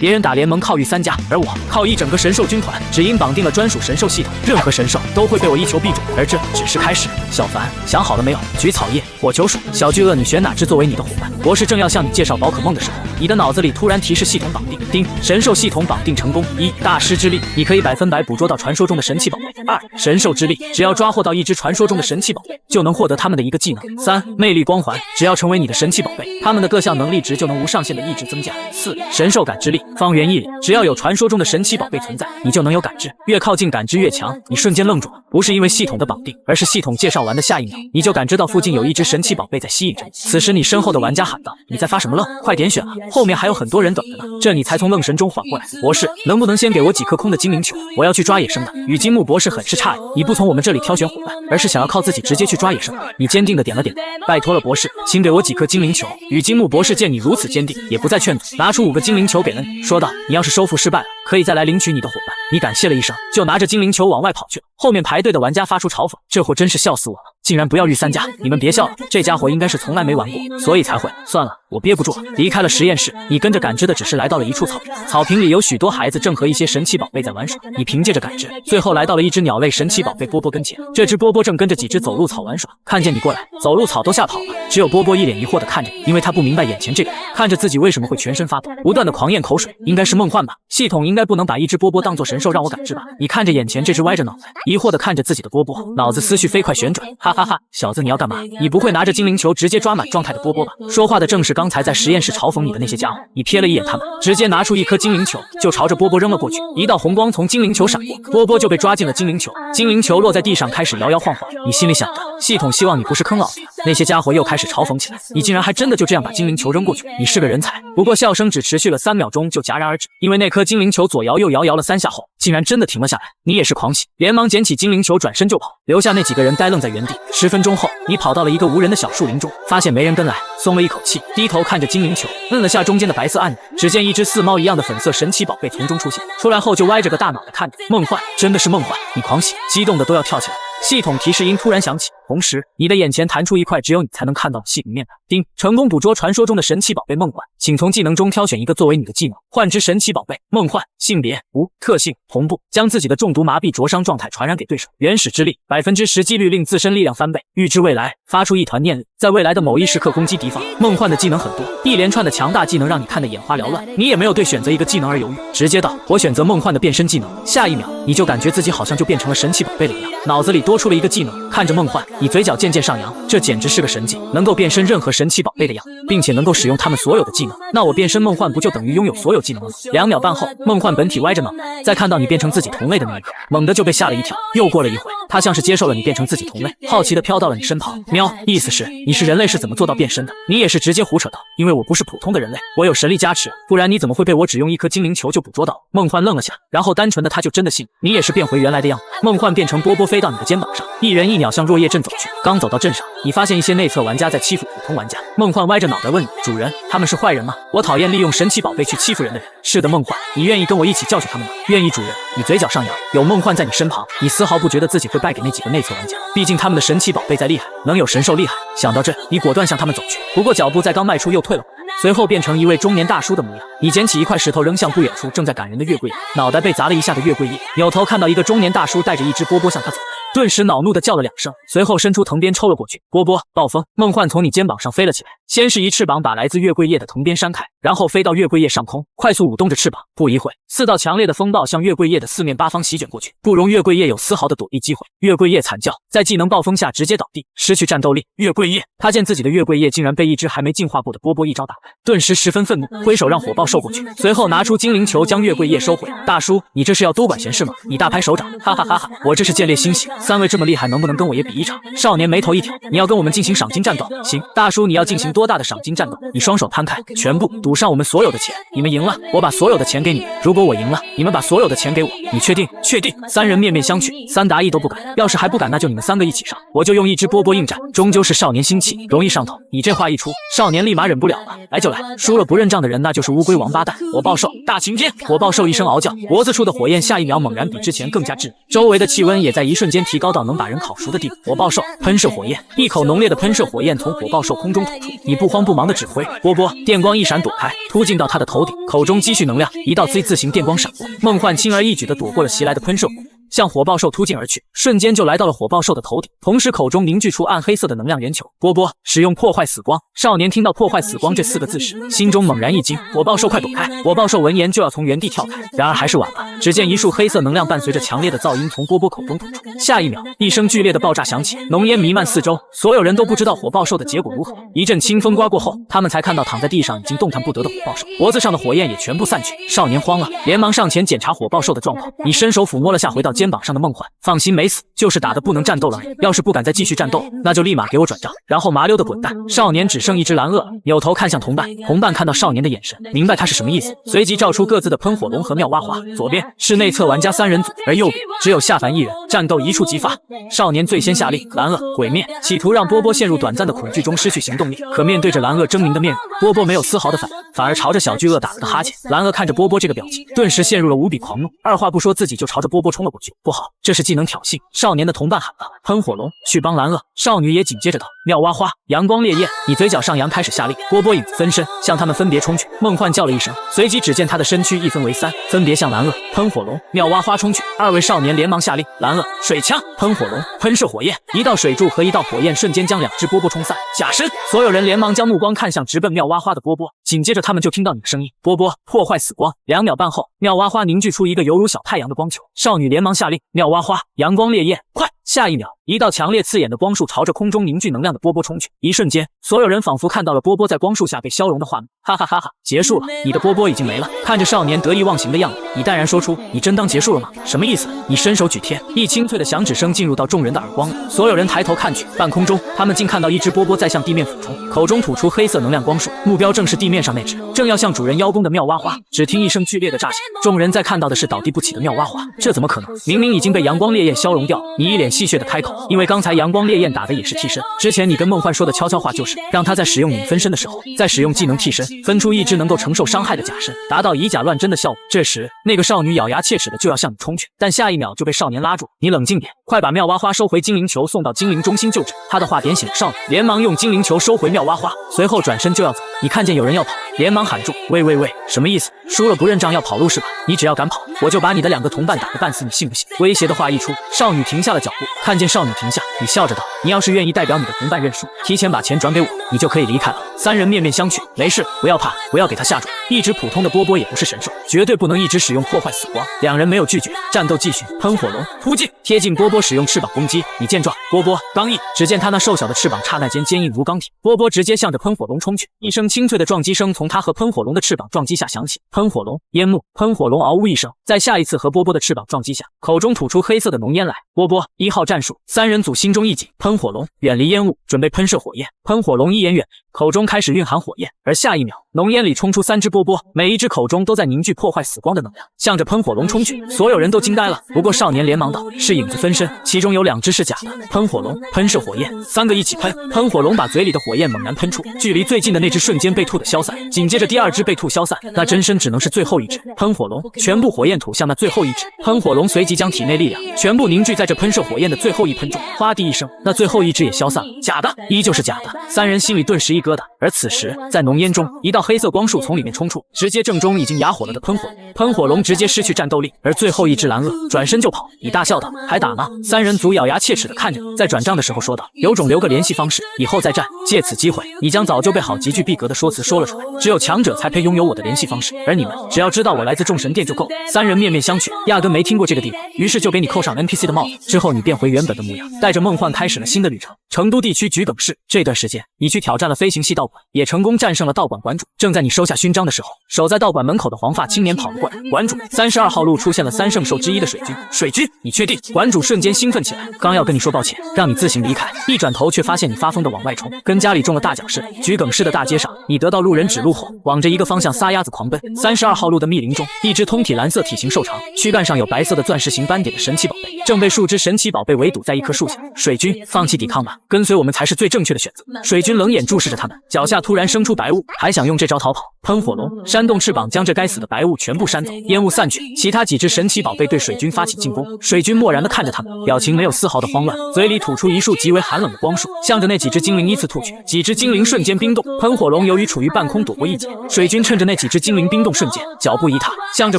别人打联盟靠御3家，而我靠一整个神兽军团，只因绑定了专属神兽系统，任何神兽都会被我一球必中。而这只是开始。小凡，想好了没有？菊草叶、火球鼠、小巨鳄，你选哪只作为你的伙伴？博士正要向你介绍宝可梦的时候，你的脑子里突然提示系统绑定。叮，神兽系统绑定成功。1. 大师之力，你可以100%捕捉到传说中的神奇宝贝。2. 神兽之力，只要抓获到一只传说中的神奇宝贝，就能获得他们的一个技能。3. 魅力光环，只要成为你的神奇宝贝，他们的各项能力值就能无上限的一直增加。4. 神兽感知力，方圆1里，只要有传说中的神奇宝贝存在，你就能有感知，越靠近感知越强。你瞬间愣住了，不是因为系统的绑定，而是系统介绍完的下一秒，你就感知到附近有一只神奇宝贝在吸引着你。此时你身后的玩家喊道：“你在发什么愣？快点选啊，后面还有很多人等着呢。”这你才从愣神中缓过来。博士，能不能先给我几颗空的精灵球？我要去抓野生的。与金木博士很是诧异，你不从我们这里挑选伙伴，而是想要靠自己直接去抓野生的。你坚定的点了点头，拜托了博士，请给我几颗精灵球。与金木博士见你如此坚定，也不再劝阻，拿出5个精灵球给了你，说道：“你要是收复失败了，可以再来领取你的伙伴。”你感谢了一声，就拿着精灵球往外跑去了。后面排队的玩家发出嘲讽：“这货真是笑死我了，竟然不要御3家！你们别笑了，这家伙应该是从来没玩过，所以才会。算了，我憋不住了。”离开了实验室，你跟着感知的只是来到了一处草坪，草坪里有许多孩子正和一些神奇宝贝在玩耍。你凭借着感知，最后来到了一只鸟类神奇宝贝波波跟前。这只波波正跟着几只走路草玩耍，看见你过来，走路草都吓跑了，只有波波一脸疑惑的看着你，因为他不明白眼前这个人看着自己为什么会全身发抖，不断的狂咽口水。应该是梦幻吧？系统应该不能把一只波波当作神兽让我感知吧？你看着眼前这只歪着脑袋，疑惑的看着自己的波波，脑子思绪飞快旋转。哈哈哈，小子你要干嘛？你不会拿着精灵球直接抓满状态的波波吧？说话的正是刚才在实验室嘲讽你的那些家伙。你瞥了一眼他们，直接拿出一颗精灵球就朝着波波扔了过去。一道红光从精灵球闪过，波波就被抓进了精灵球。精灵球落在地上开始摇摇晃晃。你心里想着，系统希望你不是坑老子。那些家伙又开始嘲讽起来，你竟然还真的就这样把精灵球扔过去，你是个人才。不过笑声只持续了3秒钟就戛然而止，因为那颗精灵球左摇右摇了3下后，竟然真的停了下来。你也是狂喜，连忙捡起精灵球转身就跑，留下那几个人呆愣在原地。10分钟后，你跑到了一个无人的小树林中，发现没人跟来，松了一口气，低头看着精灵球，摁了下中间的白色按钮，只见一只似猫一样的粉色神奇宝贝从中出现，出来后就歪着个大脑袋看着。梦幻，真的是梦幻！你狂喜，激动的都要跳起来。系统提示音突然响起，同时你的眼前弹出一块只有你才能看到的系统面板。叮，成功捕捉传说中的神奇宝贝梦幻，请从技能中挑选一个作为你的技能，换之神奇宝贝梦幻。性别无，特性同步，将自己的中毒麻痹灼伤状态传染给对手。原始之力10%几率令自身力量翻倍。预知未来，发出一团念力，在未来的某一时刻攻击敌方。梦幻的技能很多，一连串的强大技能让你看得眼花缭乱，你也没有对选择一个技能而犹豫，直接道：“我选择梦幻的变身技能。”下一秒，你就感觉自己好像就变成了神奇宝贝了一样，脑子里多出了一个技能。看着梦幻，你嘴角渐渐上扬，这简直是个神技，能够变身任何神奇宝贝的样子，并且能够使用他们所有的技能。那我变身梦幻不就等于拥有所有技能了吗？2秒半后，梦幻本体歪着脑袋，在看到你变成自己同类的那一刻，猛地就被吓了一跳。又过了一会，他像是接受了你变成自己同类，好奇的飘到了你身旁。喵，意思是你是人类是怎么做到变身的？你也是直接胡扯道：“因为我不是普通的人类，我有神力加持，不然你怎么会被我只用一颗精灵球就捕捉到？”梦幻愣了下，然后单纯的他就真的信了，你也是变回原来的样子。梦幻变成波波飞到你的肩膀上，一人一鸟向落叶镇走去。刚走到镇上，你发现一些内测玩家在欺负普通玩家。梦幻歪着脑袋问你：“主人，他们是坏人吗？我讨厌利用神奇宝贝去欺负人的人。”是的，梦幻，你愿意跟我一起教训他们吗？愿意，主人。你嘴角上扬，有梦幻在你身旁，你丝毫不觉得自己会败给那几个内测玩家，毕竟他们的神奇宝贝再厉害，能有神兽厉害。想到这，你果断向他们走去，不过脚步在刚迈出又退了回来，随后变成一位中年大叔的模样。你捡起一块石头扔向不远处正在赶人的月桂叶，脑袋被砸了一下的月桂叶扭头看到一个中年大叔带着一只波波向他走来，顿时恼怒的叫了2声，随后伸出藤鞭抽了过去。波波，暴风！梦幻从你肩膀上飞了起来，先是一翅膀把来自月桂叶的藤鞭扇开，然后飞到月桂叶上空，快速舞动着翅膀。不一会，4道强烈的风暴向月桂叶的四面八方席卷过去，不容月桂叶有丝毫的躲避机会。月桂叶惨叫，在技能暴风下直接倒地，失去战斗力。月桂叶，他见自己的月桂叶竟然被一只还没进化过的波波一招打败，顿时十分愤怒，挥手让火爆兽过去，随后拿出精灵球将月桂叶收回。大叔，你这是要多管闲事吗？你大拍手掌，哈哈哈哈！我这是见猎心喜，3位这么厉害，能不能跟我也比一场？少年眉头一挑，你要跟我们进行赏金战斗？行，大叔，你要进行多大的赏金战斗？你双手摊开，全部赌上我们所有的钱。你们赢了，我把所有的钱给你们；如果我赢了，你们把所有的钱给我。你确定？确定。3人面面相觑，3答1都不敢。要是还不敢，那就你们3个一起上，我就用一只波波应战。终究是少年心气，容易上头。你这话一出，少年立马忍不了了。来就来，输了不认账的人那就是乌龟王八蛋。火爆兽大晴天，火爆兽一声嗷叫，脖子处的火焰下一秒猛然比之前更加炙热，周围的气温也在一瞬间提高到能把人烤熟的地步。火爆兽喷射火焰，一口浓烈的喷射火焰从火爆兽空中吐出，你不慌不忙的指挥，波波电光一闪躲开，突进到他的头顶，口中积蓄能量，一道 Z 字形电光闪过，梦幻轻而易举地躲过了袭来的喷射火，向火爆兽突进而去，瞬间就来到了火爆兽的头顶，同时口中凝聚出暗黑色的能量圆球。波波使用破坏死光。少年听到破坏死光这4个字时，心中猛然一惊，火爆兽快躲开！火爆兽闻言就要从原地跳开，然而还是晚了，只见一束黑色能量伴随着强烈的噪音从波波口中吐出，下一秒，一声剧烈的爆炸响起，浓烟弥漫四周，所有人都不知道火爆兽的结果如何。一阵清风刮过后，他们才看到躺在地上已经动弹不得的火爆兽，脖子上的火焰也全部散去。少年慌了，连忙上前检查火爆兽的状况，你伸手抚摸了下回到肩膀上的梦幻，放心没死，就是打得不能战斗了而已，要是不敢再继续战斗，那就立马给我转账，然后麻溜的滚蛋。少年只剩一只蓝鳄，扭头看向同伴，同伴看到少年的眼神，明白他是什么意思，随即照出各自的喷火龙和妙蛙花，左边是内测玩家3人组，而右边只有下凡1人，战斗一触即发。少年最先下令，蓝鳄毁灭，企图让波波陷入短暂的恐惧中失去行动力，可面对着蓝鳄狰狞的面容，波波没有丝毫的反应，反而朝着小巨鳄打了个哈欠。蓝鳄看着波波这个表情，顿时陷入了无比狂怒，二话不说自己就朝着波波冲了过去。不好，这是技能挑衅。少年的同伴喊了，喷火龙去帮蓝鳄，少女也紧接着道，妙蛙花阳光烈焰，你嘴角上扬开始下令，波波影子分身向他们分别冲去。梦幻叫了一声，随即只见他的身躯一分为3，分别向蓝鳄、喷火龙、妙蛙花冲去。2位少年连忙下令，蓝鳄水枪，喷火龙喷射火焰，一道水柱和一道火焰瞬间将2只波波冲散。假身，所有人连忙将目光看向直奔妙蛙花的波波，紧接着他们就听到你的声音，波波破坏死光。2秒半后，妙蛙花凝聚出一个犹如小太阳的光球，少女连忙下令，妙蛙花阳光烈焰，快！下一秒，一道强烈刺眼的光束朝着空中凝聚能量的波波冲去，一瞬间，所有人仿佛看到了波波在光束下被消融的画面，哈哈哈哈！结束了，你的波波已经没了。看着少年得意忘形的样子，你淡然说出，你真当结束了吗？什么意思？你伸手举天，一清脆的响指声进入到众人的耳光里，所有人抬头看去，半空中，他们竟看到一只波波在向地面俯冲，口中吐出黑色能量光束，目标正是地面上那只正要向主人邀功的妙蛙花。只听一声剧烈的炸响，众人在看到的是倒地不起的妙蛙花，这怎么可能？明明已经被阳光烈焰消融掉。你一脸戏谑的开口，因为刚才阳光烈焰打的也是替身，之前你跟梦幻说的悄悄话就是让他在使用影分身的时候，再使用技能替身，分出一只能够承受伤害的假身，达到以假乱真的效果。这时，那个少女咬牙切齿的就要向你冲去，但下一秒就被少年拉住，你冷静点，快把妙蛙花收回精灵球，送到精灵中心就诊。他的话点醒了少女，连忙用精灵球收回妙蛙花，随后转身就要走。你看见有人要跑，连忙喊住，喂喂喂，什么意思？输了不认账要跑路是吧？你只要敢跑，我就把你的2个同伴打个半死，你信不信？威胁的话一出，少女停下了脚步，看见少女停下，你笑着道，你要是愿意代表你的同伴认输，提前把钱转给我，你就可以离开了。3人面面相觑，没事，不要怕，不要给他吓住，一只普通的波波也不是神兽，绝对不能一直使用破坏死光。2人没有拒绝，战斗继续，喷火龙突进，贴近波波使用翅膀攻击。你见状，波波刚毅，只见他那瘦小的翅膀刹那间坚硬如钢铁，波波直接向着喷火龙冲去，一声清脆的撞击声从他和喷火龙的翅膀撞击下响起，喷火龙烟幕，喷火龙嗷呜一声，在下一次和波波的翅膀撞击下，口中吐出黑色的浓烟来。波波1号战术，3人组心中一紧，喷火龙远离烟雾，准备喷射火焰。喷火龙一眼远，口中开始蕴含火焰，而下一秒，浓烟里冲出3只波波，每一只口中都在凝聚破坏死光的能量，向着喷火龙冲去。所有人都惊呆了，不过少年连忙道，是影子分身，其中有2只是假的。喷火龙喷射火焰，3个一起喷，喷火龙把嘴里的火焰猛然喷出，距离最近的那只瞬间被吐的消散，紧接着第2只被吐消散，那真身只能是最后一只。喷火龙全部火焰吐向那最后一只，喷火龙随即将体内力量全部凝聚在这喷射火焰的最后一喷中，哗地一声，那最后一只也消散了。假的，依旧是假的。3人心里顿时一疙瘩。而此时，在浓烟中，一道黑色光束从里面冲出，直接正中已经哑火了的喷火龙。喷火龙直接失去战斗力，而最后一只蓝鳄转身就跑。你大笑道，还打吗？3人组咬牙切齿地看着你，在转账的时候说道，有种留个联系方式，以后再战。借此机会，你将早就备好极具逼格的说辞说了出来，只有强者才配拥有我的联系方式，而你们只要知道我来自众神殿就够。3人面面相觑，压根没听过这个地方，于是就给你扣上 NPC 的帽子，之后你变回原本的模样，带着梦幻开始了新的旅程。成都地区桔梗市，这段时间你去挑战了飞行系道馆，也成功战胜了道馆馆主。正在你收下勋章的时候，守在道馆门口的黄发青年跑了过来，馆主，32号路出现了3圣兽之一的水军。水军，你确定？馆主瞬间兴奋起来，刚要跟你说抱歉，让你自行离开，一转头却发现你发疯的往外冲，跟家里中了大奖似的。桔梗市的大街上，你得到路人指路后，往着一个方向撒丫子狂奔。32号路的密林中，一只通体蓝色、体型瘦长、躯干上有白色的钻石形斑点的神奇宝贝，正被数只神奇宝贝围堵在一棵树下。水军，放弃抵抗吧，跟随我们才是最正确的选择。水军冷眼注视着他们，脚下突然生出白雾，还想用这招逃跑。喷火龙扇动翅膀，将这该死的白雾全部扇走。烟雾散去，其他几只神奇宝贝对水军发起进攻。水军漠然地看着他们，表情没有丝毫的慌乱，嘴里吐出一束极为寒冷的光束，向着那几只精灵依次吐去。几只精灵瞬间冰冻。喷火龙由于处于半空躲过一劫，水军趁着那几只精灵冰冻瞬间，脚步一踏，向着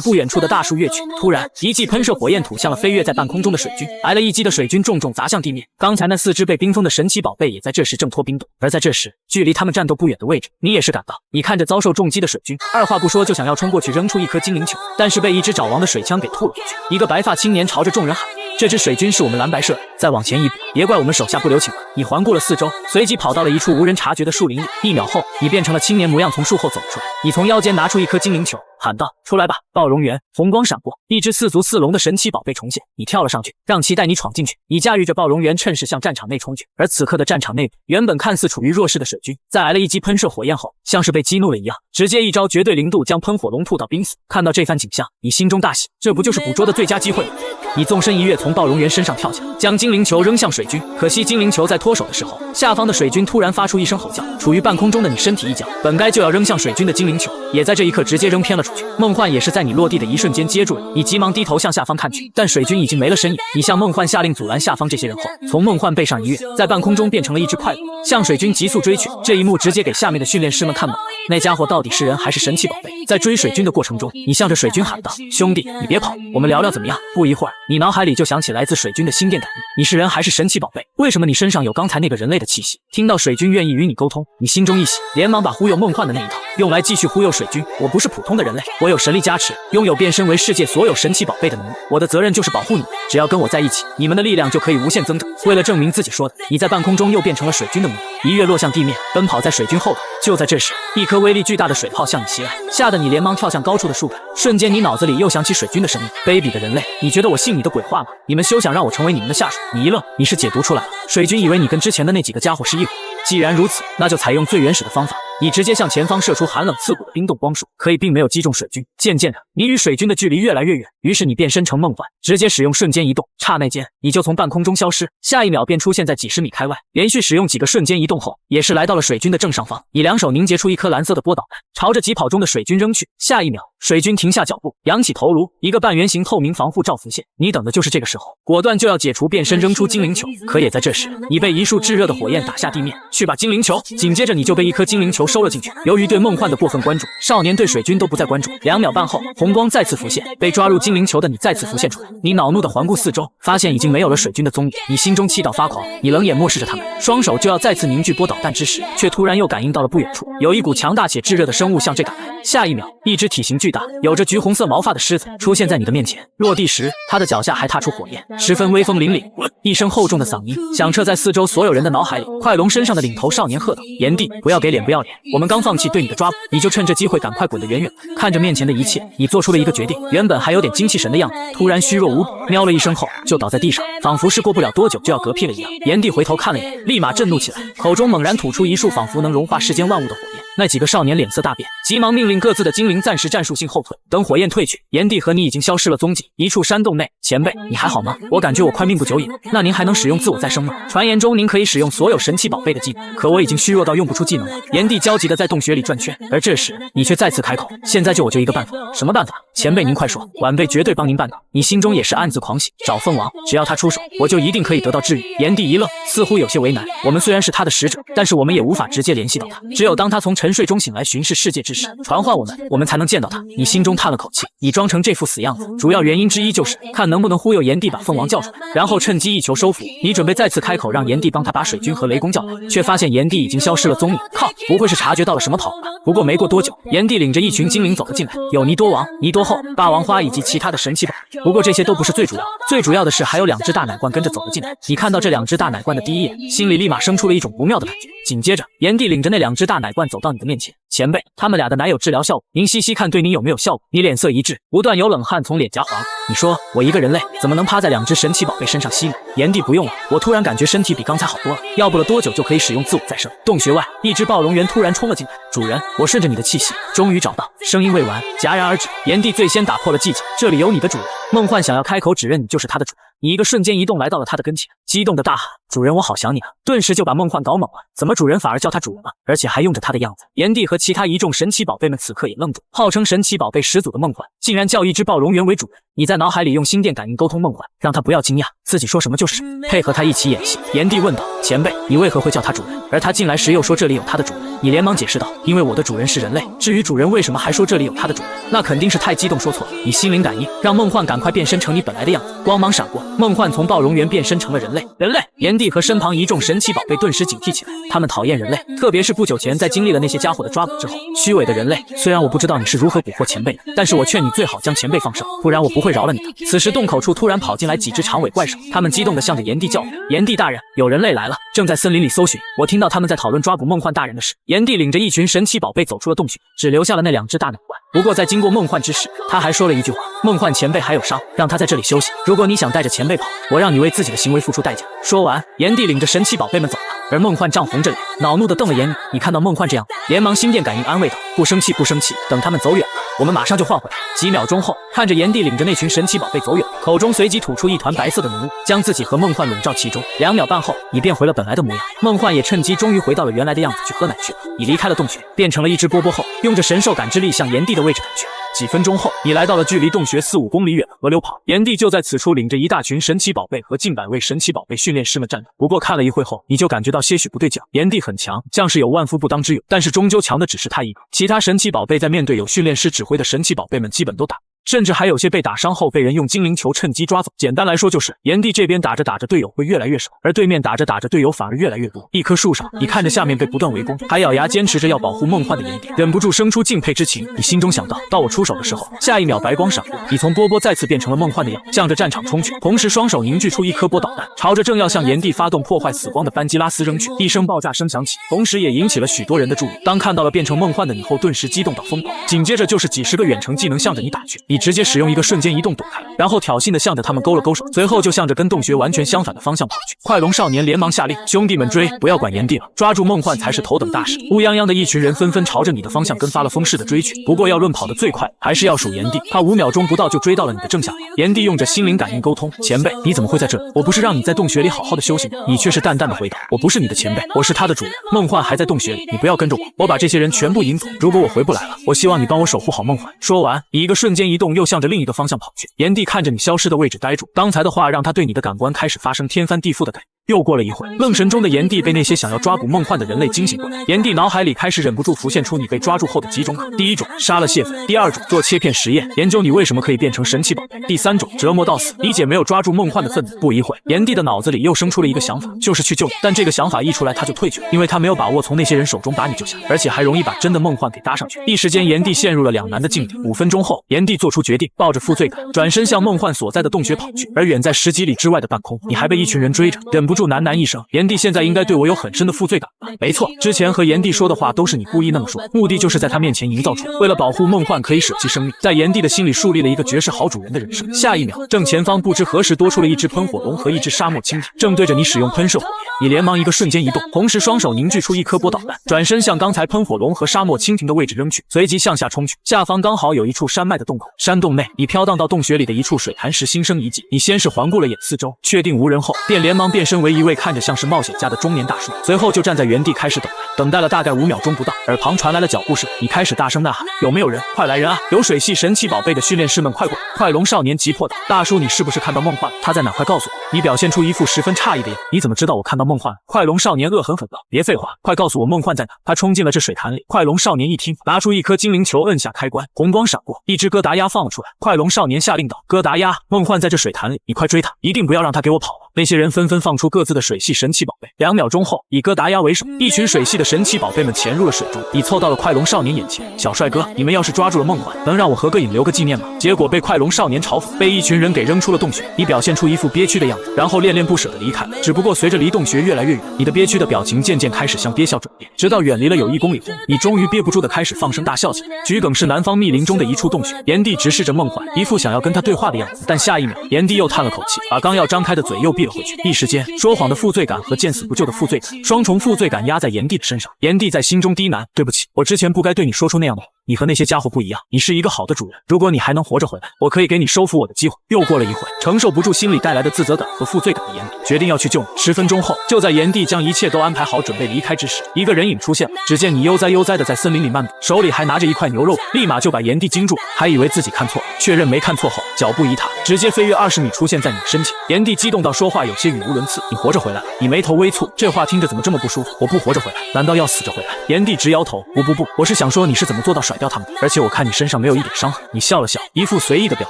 不远处的大树跃去。突然，一记喷射火焰吐向了飞跃在半空中的水军，挨了一击的水军重重砸向地面。刚才那4只被冰封的神奇宝贝也在这时挣脱冰冻，而在这时，距离他们战斗不远的位置，你也是赶到。你看着遭受重击的水军，二话不说就想要冲过去扔出一颗精灵球，但是被一只爪王的水枪给吐了过去。一个白发青年朝着众人喊：“这只水军是我们蓝白社的，再往前一步，别怪我们手下不留情了。”你环顾了四周，随即跑到了一处无人察觉的树林里。1秒后，你变成了青年模样，从树后走出来。你从腰间拿出一颗精灵球，喊道：“出来吧，暴龙猿！”红光闪过，一只4足4龙的神奇宝贝重现。你跳了上去，让其带你闯进去。你驾驭着暴龙猿，趁势向战场内冲去。而此刻的战场内，原本看似处于弱势的水军，在挨了一击喷射火焰后，像是被激怒了一样，直接一招绝对0度将喷火龙吐到濒死。看到这番景象，你心中大喜，这不就是捕捉的最佳机会吗？你纵身一跃，从暴龙猿身上跳下，将精灵球扔向水军。可惜精灵球在脱手的时候，下方的水军突然发出一声吼叫，处于半空中的你身体一僵，本该就要扔向水军的精灵球，也在这一刻直接扔偏了出去。梦幻也是在你落地的一瞬间接住了你，急忙低头向下方看去，但水军已经没了身影。你向梦幻下令阻拦下方这些人后，从梦幻背上一跃，在半空中变成了一只快龙，向水军急速追去。这一幕直接给下面的训练师们看懵了，那家伙到底是人还是神奇宝贝？在追水军的过程中，你向着水军喊道：“兄弟，你别跑，我们聊聊怎么样？”不一会儿，你脑海里就想起来自水军的心电感应，你是人还是神奇宝贝？为什么你身上有刚才那个人类的气息？听到水军愿意与你沟通，你心中一喜，连忙把忽悠梦幻的那一套用来继续忽悠水军。我不是普通的人类，我有神力加持，拥有变身为世界所有神奇宝贝的能力。我的责任就是保护你，只要跟我在一起，你们的力量就可以无限增长。为了证明自己说的，你在半空中又变成了水军的模样，一跃落向地面，奔跑在水军后头。就在这时，一颗威力巨大的水炮向你袭来，吓得你连忙跳向高处的树干。瞬间，你脑子里又响起水军的声音：“卑鄙的人类，你觉得我信你的鬼话吗？你们休想让我成为你们的下属！”你一愣，你是解读出来了。水军以为你跟之前的那几个家伙是一伙。既然如此，那就采用最原始的方法，你直接向前方射出寒冷刺骨的冰冻光束，可以并没有击中水军。渐渐的，你与水军的距离越来越远，于是你变身成梦幻，直接使用瞬间移动，刹那间你就从半空中消失，下一秒便出现在几十米开外。连续使用几个瞬间移动后，也是来到了水军的正上方。你两手凝结出一颗蓝色的波导弹，朝着疾跑中的水军扔去。下一秒，水军停下脚步，扬起头颅，一个半圆形透明防护罩浮现。你等的就是这个时候，果断就要解除变身，扔出精灵球。可也在这时，你被一束炙热的火焰打下地面。去吧，精灵球！紧接着你就被一颗精灵球收了进去。由于对梦幻的过分关注，少年对水军都不再关注。2秒半后，红光再次浮现，被抓入精灵球的你再次浮现出来。你恼怒地环顾四周，发现已经没有了水军的踪影。你心中气到发狂，你冷眼漠视着他们，双手就要再次凝聚波导弹之时，却突然又感应到了不远处有一股强大且炙热的生物向这赶来。下一秒，一只体型巨大、有着橘红色毛发的狮子出现在你的面前。落地时，它的脚下还踏出火焰，十分威风凛凛。一声厚重的嗓音响彻在四周所有人的脑海里。快龙身上的领头少年喝道：“炎帝，不要给脸不要脸！我们刚放弃对你的抓捕，你就趁这机会赶快滚得远远的。”看着面前的一切，你做出了一个决定。原本还有点精气神的样子，突然虚弱无比，喵了一声后就倒在地上，仿佛是过不了多久就要嗝屁了一样。炎帝回头看了一眼，立马震怒起来，口中猛然吐出一束仿佛能融化世间万物的火焰。那几个少年脸色大变，急忙命令各自的精灵暂时战术性后退。等火焰退去，炎帝和你已经消失了踪迹。一处山洞内，前辈，你还好吗？我感觉我快命不久矣了。那您还能使用自我再生吗？传言中您可以使用所有神奇宝贝的技能，可我已经虚弱到用不出技能了。炎帝焦急地在洞穴里转圈，而这时你却再次开口：“现在我就一个办法。”什么办法？前辈您快说，晚辈绝对帮您办到。你心中也是暗自狂喜，找凤王，只要他出手，我就一定可以得到治愈。炎帝一愣，似乎有些为难。我们虽然是他的使者，但是我们也无法直接联系到他，只有当他从沉睡中醒来巡视世界之时，传唤我们才能见到他。你心中叹了口气，你装成这副死样子，主要原因之一就是看能不能忽悠炎帝把凤王叫出来，然后趁机一球收服。你准备再次开口让炎帝帮他把水军和雷公叫来，却发现炎帝已经消失了踪影。靠，不会是察觉到了什么跑了吧？不过没过多久，炎帝领着一群精灵走了进来，有尼多王、尼多后、霸王花以及其他的神奇宝。不过这些都不是最主要的，最主要的是还有2只大奶罐跟着走了进来。你看到这2只大奶罐的第一眼，心里立马生出了一种不妙的感觉。紧接着，炎帝领着那2只大奶罐走到你的面前。前辈，他们俩的奶有治疗效果，您吸吸看对你有没有效果？你脸色一滞，不断有冷汗从脸颊滑。你说我一个人类怎么能趴在2只神奇宝贝身上吸呢？炎帝不用了，我突然感觉身体比刚才好多了，要不了多久就可以使用自我再生。洞穴外，一只暴龙猿突然冲了进来。主人，我顺着你的气息，终于找到。声音未完，戛然而止。炎帝最先打破了寂静，这里有你的主人。梦幻想要开口指认你就是他的主人，你一个瞬间移动来到了他的跟前，激动的大喊：“主人，我好想你啊！”顿时就把梦幻搞懵了，怎么主人反而叫他主人了，而且还用着他的样子？炎帝和其他一众神奇宝贝们此刻也愣住，号称神奇宝贝始祖的梦幻，竟然叫一只暴龙猿为主人。你在脑海里用心电感应沟通梦幻，让他不要惊讶，自己说什么就是什么，配合他一起演戏。炎帝问道：“前辈，你为何会叫他主人？”而他进来时又说这里有他的主人。你连忙解释道：“因为我的主人是人类。至于主人为什么还说这里有他的主人，那肯定是太激动说错了。你心灵感应，让梦幻赶快变身成你本来的样子。”光芒闪过，梦幻从暴龙猿变身成了人类。人类！炎帝和身旁一众神奇宝贝顿时警惕起来，他们讨厌人类，特别是不久前在经历了那些家伙的抓捕之后，虚伪的人类。虽然我不知道你是如何捕获前辈的，但是我劝你最好将前辈放生，不然我不会饶了你的。此时洞口处突然跑进来几只长尾怪兽，他们激动地向着炎帝叫嚷：“炎帝大人，有人类来了，正在森林里搜寻。我听到他们在讨论抓捕梦幻大人的事。”炎帝领着一群神奇宝贝走出了洞穴，只留下了那两只大脑怪。不过在经过梦幻之时，他还说了一句话：“梦幻前辈还有伤，让他在这里休息。如果你想带着前辈跑，我让你为自己的行为付出代价。”说完，炎帝领着神奇宝贝们走了，而梦幻涨红着脸，恼怒地瞪了眼你。你看到梦幻这样，连忙心电感应安慰道：“不生气，不生气，等他们走远了，我们马上就换回来。”几秒钟后，看着炎帝领着那群神奇宝贝走远，口中随即吐出一团白色的浓雾，将自己和梦幻笼罩其中。2秒半后，你变回了本来的模样。梦幻也趁机终于回到了原来的样子，去喝奶去了。你离开了洞穴，变成了一只波波后，用着神兽感知力向炎帝的位置赶去。几分钟后，你来到了距离洞穴4、5公里远的河流旁，炎帝就在此处领着一大群神奇宝贝和近百位神奇宝贝训练师们战斗。不过看了一会后，你就感觉到些许不对劲。炎帝很强，像是有万夫不当之勇，但是终究强的只是他一个。其他神奇宝贝在面对有训练师指挥的神奇宝贝们，基本都打，甚至还有些被打伤后被人用精灵球趁机抓走。简单来说就是，炎帝这边打着打着队友会越来越少，而对面打着打着队友反而越来越多。一棵树上，你看着下面被不断围攻，还咬牙坚持着要保护梦幻的炎帝，忍不住生出敬佩之情。你心中想到，到我出手的时候，下一秒白光闪过，你从波波再次变成了梦幻的样，向着战场冲去，同时双手凝聚出一颗波导弹，朝着正要向炎帝发动破坏死光的班基拉斯扔去。一声爆炸声响起，同时也引起了许多人的注意。当看到了变成梦幻的你后，顿时激动到疯狂，紧接着就是几十个远程技能向着你打去，你直接使用一个瞬间移动躲开，然后挑衅的向着他们勾了勾手，随后就向着跟洞穴完全相反的方向跑去。快龙少年连忙下令，兄弟们追，不要管炎帝了，抓住梦幻才是头等大事。乌泱泱的一群人纷纷朝着你的方向跟发了疯似的追去。不过要论跑得最快，还是要数炎帝，他5秒钟不到就追到了你的正下方。炎帝用着心灵感应沟通：“前辈，你怎么会在这里？我不是让你在洞穴里好好的休息吗？”你却是淡淡的回答：“我不是你的前辈，我是他的主人。梦幻还在洞穴里，你不要跟着我，我把这些人全部引走。如果我回不来了，我希望你帮我守护好梦幻。”说完，你一个瞬间移动，又向着另一个方向跑去。炎帝看着你消失的位置呆住，刚才的话让他对你的感官开始发生天翻地覆的改变。又过了一会，愣神中的炎帝被那些想要抓捕梦幻的人类惊醒过来。炎帝脑海里开始忍不住浮现出你被抓住后的几种可能：第一种，杀了泄愤；第二种，做切片实验，研究你为什么可以变成神奇宝贝；第三种，折磨到死，理解没有抓住梦幻的愤怒。不一会，炎帝的脑子里又生出了一个想法，就是去救你。但这个想法一出来他就退却，因为他没有把握从那些人手中把你救下，而且还容易把真的梦幻给搭上去。一时间，炎帝陷入了两难的境地。5分钟后，炎帝做出决定，抱着负罪感，转身向梦幻所在的洞穴跑去。而远在10几里之外的半空，你还被一群人追着，忍不住喃喃一声：“炎帝现在应该对我有很深的负罪感吧？”没错，之前和炎帝说的话都是你故意那么说，目的就是在他面前营造出为了保护梦幻可以舍弃生命，在炎帝的心里树立了一个绝世好主人的人设。下一秒，正前方不知何时多出了一只喷火龙和一只沙漠蜻蜓，正对着你使用喷射火焰。你连忙一个瞬间移动，同时双手凝聚出一颗波导弹，转身向刚才喷火龙和沙漠蜻蜓的位置扔去，随即向下冲去。下方刚好有一处山脉的洞口，山洞内你飘荡到洞穴里的一处水潭时心生一计，你先是环顾了眼四周，确定无人后，便连忙变身为一位看着像是冒险家的中年大叔，随后就站在原地开始等待了大概5秒钟不到，耳旁传来了脚步声，你开始大声呐喊：“有没有人？快来人啊！有水系神奇宝贝的训练师们快过来！”快龙少年急迫道：“大叔，你是不是看到梦幻？他在哪？快告诉我！”你表现出一副十分诧异的样子，你怎么知道我看到梦幻？快龙少年恶狠狠道：“别废话，快告诉我梦幻在哪！”他冲进了这水潭里。快龙少年一听，拿出一颗精灵球，摁下开关，红光闪过，一只哥达鸭放了出来。快龙少年下令道：“哥达鸭，梦幻在这水潭里，你快追他，一定不要让他给我跑了！”那些人纷纷放出各自的水系神奇宝贝。2秒钟后，以哥达鸭为首，一群水系的神奇宝贝们潜入了水中。你凑到了快龙少年眼前：“小帅哥，你们要是抓住了梦幻，能让我合个影留个纪念吗？”结果被快龙少年嘲讽，被一群人给扔出了洞穴。你表现出一副憋屈的样子，然后恋恋不舍地离开。只不过随着离洞穴越来越远，你的憋屈的表情渐渐开始向憋笑转变，直到远离了有1公里后，你终于憋不住的开始放声大笑起来。桔梗是南方密林中的一处洞穴，炎帝直视着梦幻，一副想要跟他对话的样子，但下一秒，炎帝又叹了口气，把刚要张开的嘴又闭了回去。一时间，说谎的负罪感和见死不救的负罪感，双重负罪感压在炎帝的身上。炎帝在心中低喃：“对不起，我之前不该对你说出那样的话。”你和那些家伙不一样，你是一个好的主人。如果你还能活着回来，我可以给你收服我的机会。又过了一会，承受不住心里带来的自责感和负罪感的炎帝决定要去救你。10分钟后，就在炎帝将一切都安排好准备离开之时，一个人影出现了。只见你悠哉悠哉的在森林里漫步，手里还拿着一块牛肉，立马就把炎帝惊住，还以为自己看错了，确认没看错后，脚步一踏，直接飞跃20米出现在你的身前。炎帝激动到说话有些语无伦次。你活着回来了？你眉头微蹙，这话听着怎么这么不舒服？我不活着回来，难道要死着回来？炎帝直摇头，不，我是想说你是怎么做到甩掉他们的？而且我看你身上没有一点伤痕。你笑了笑，一副随意的表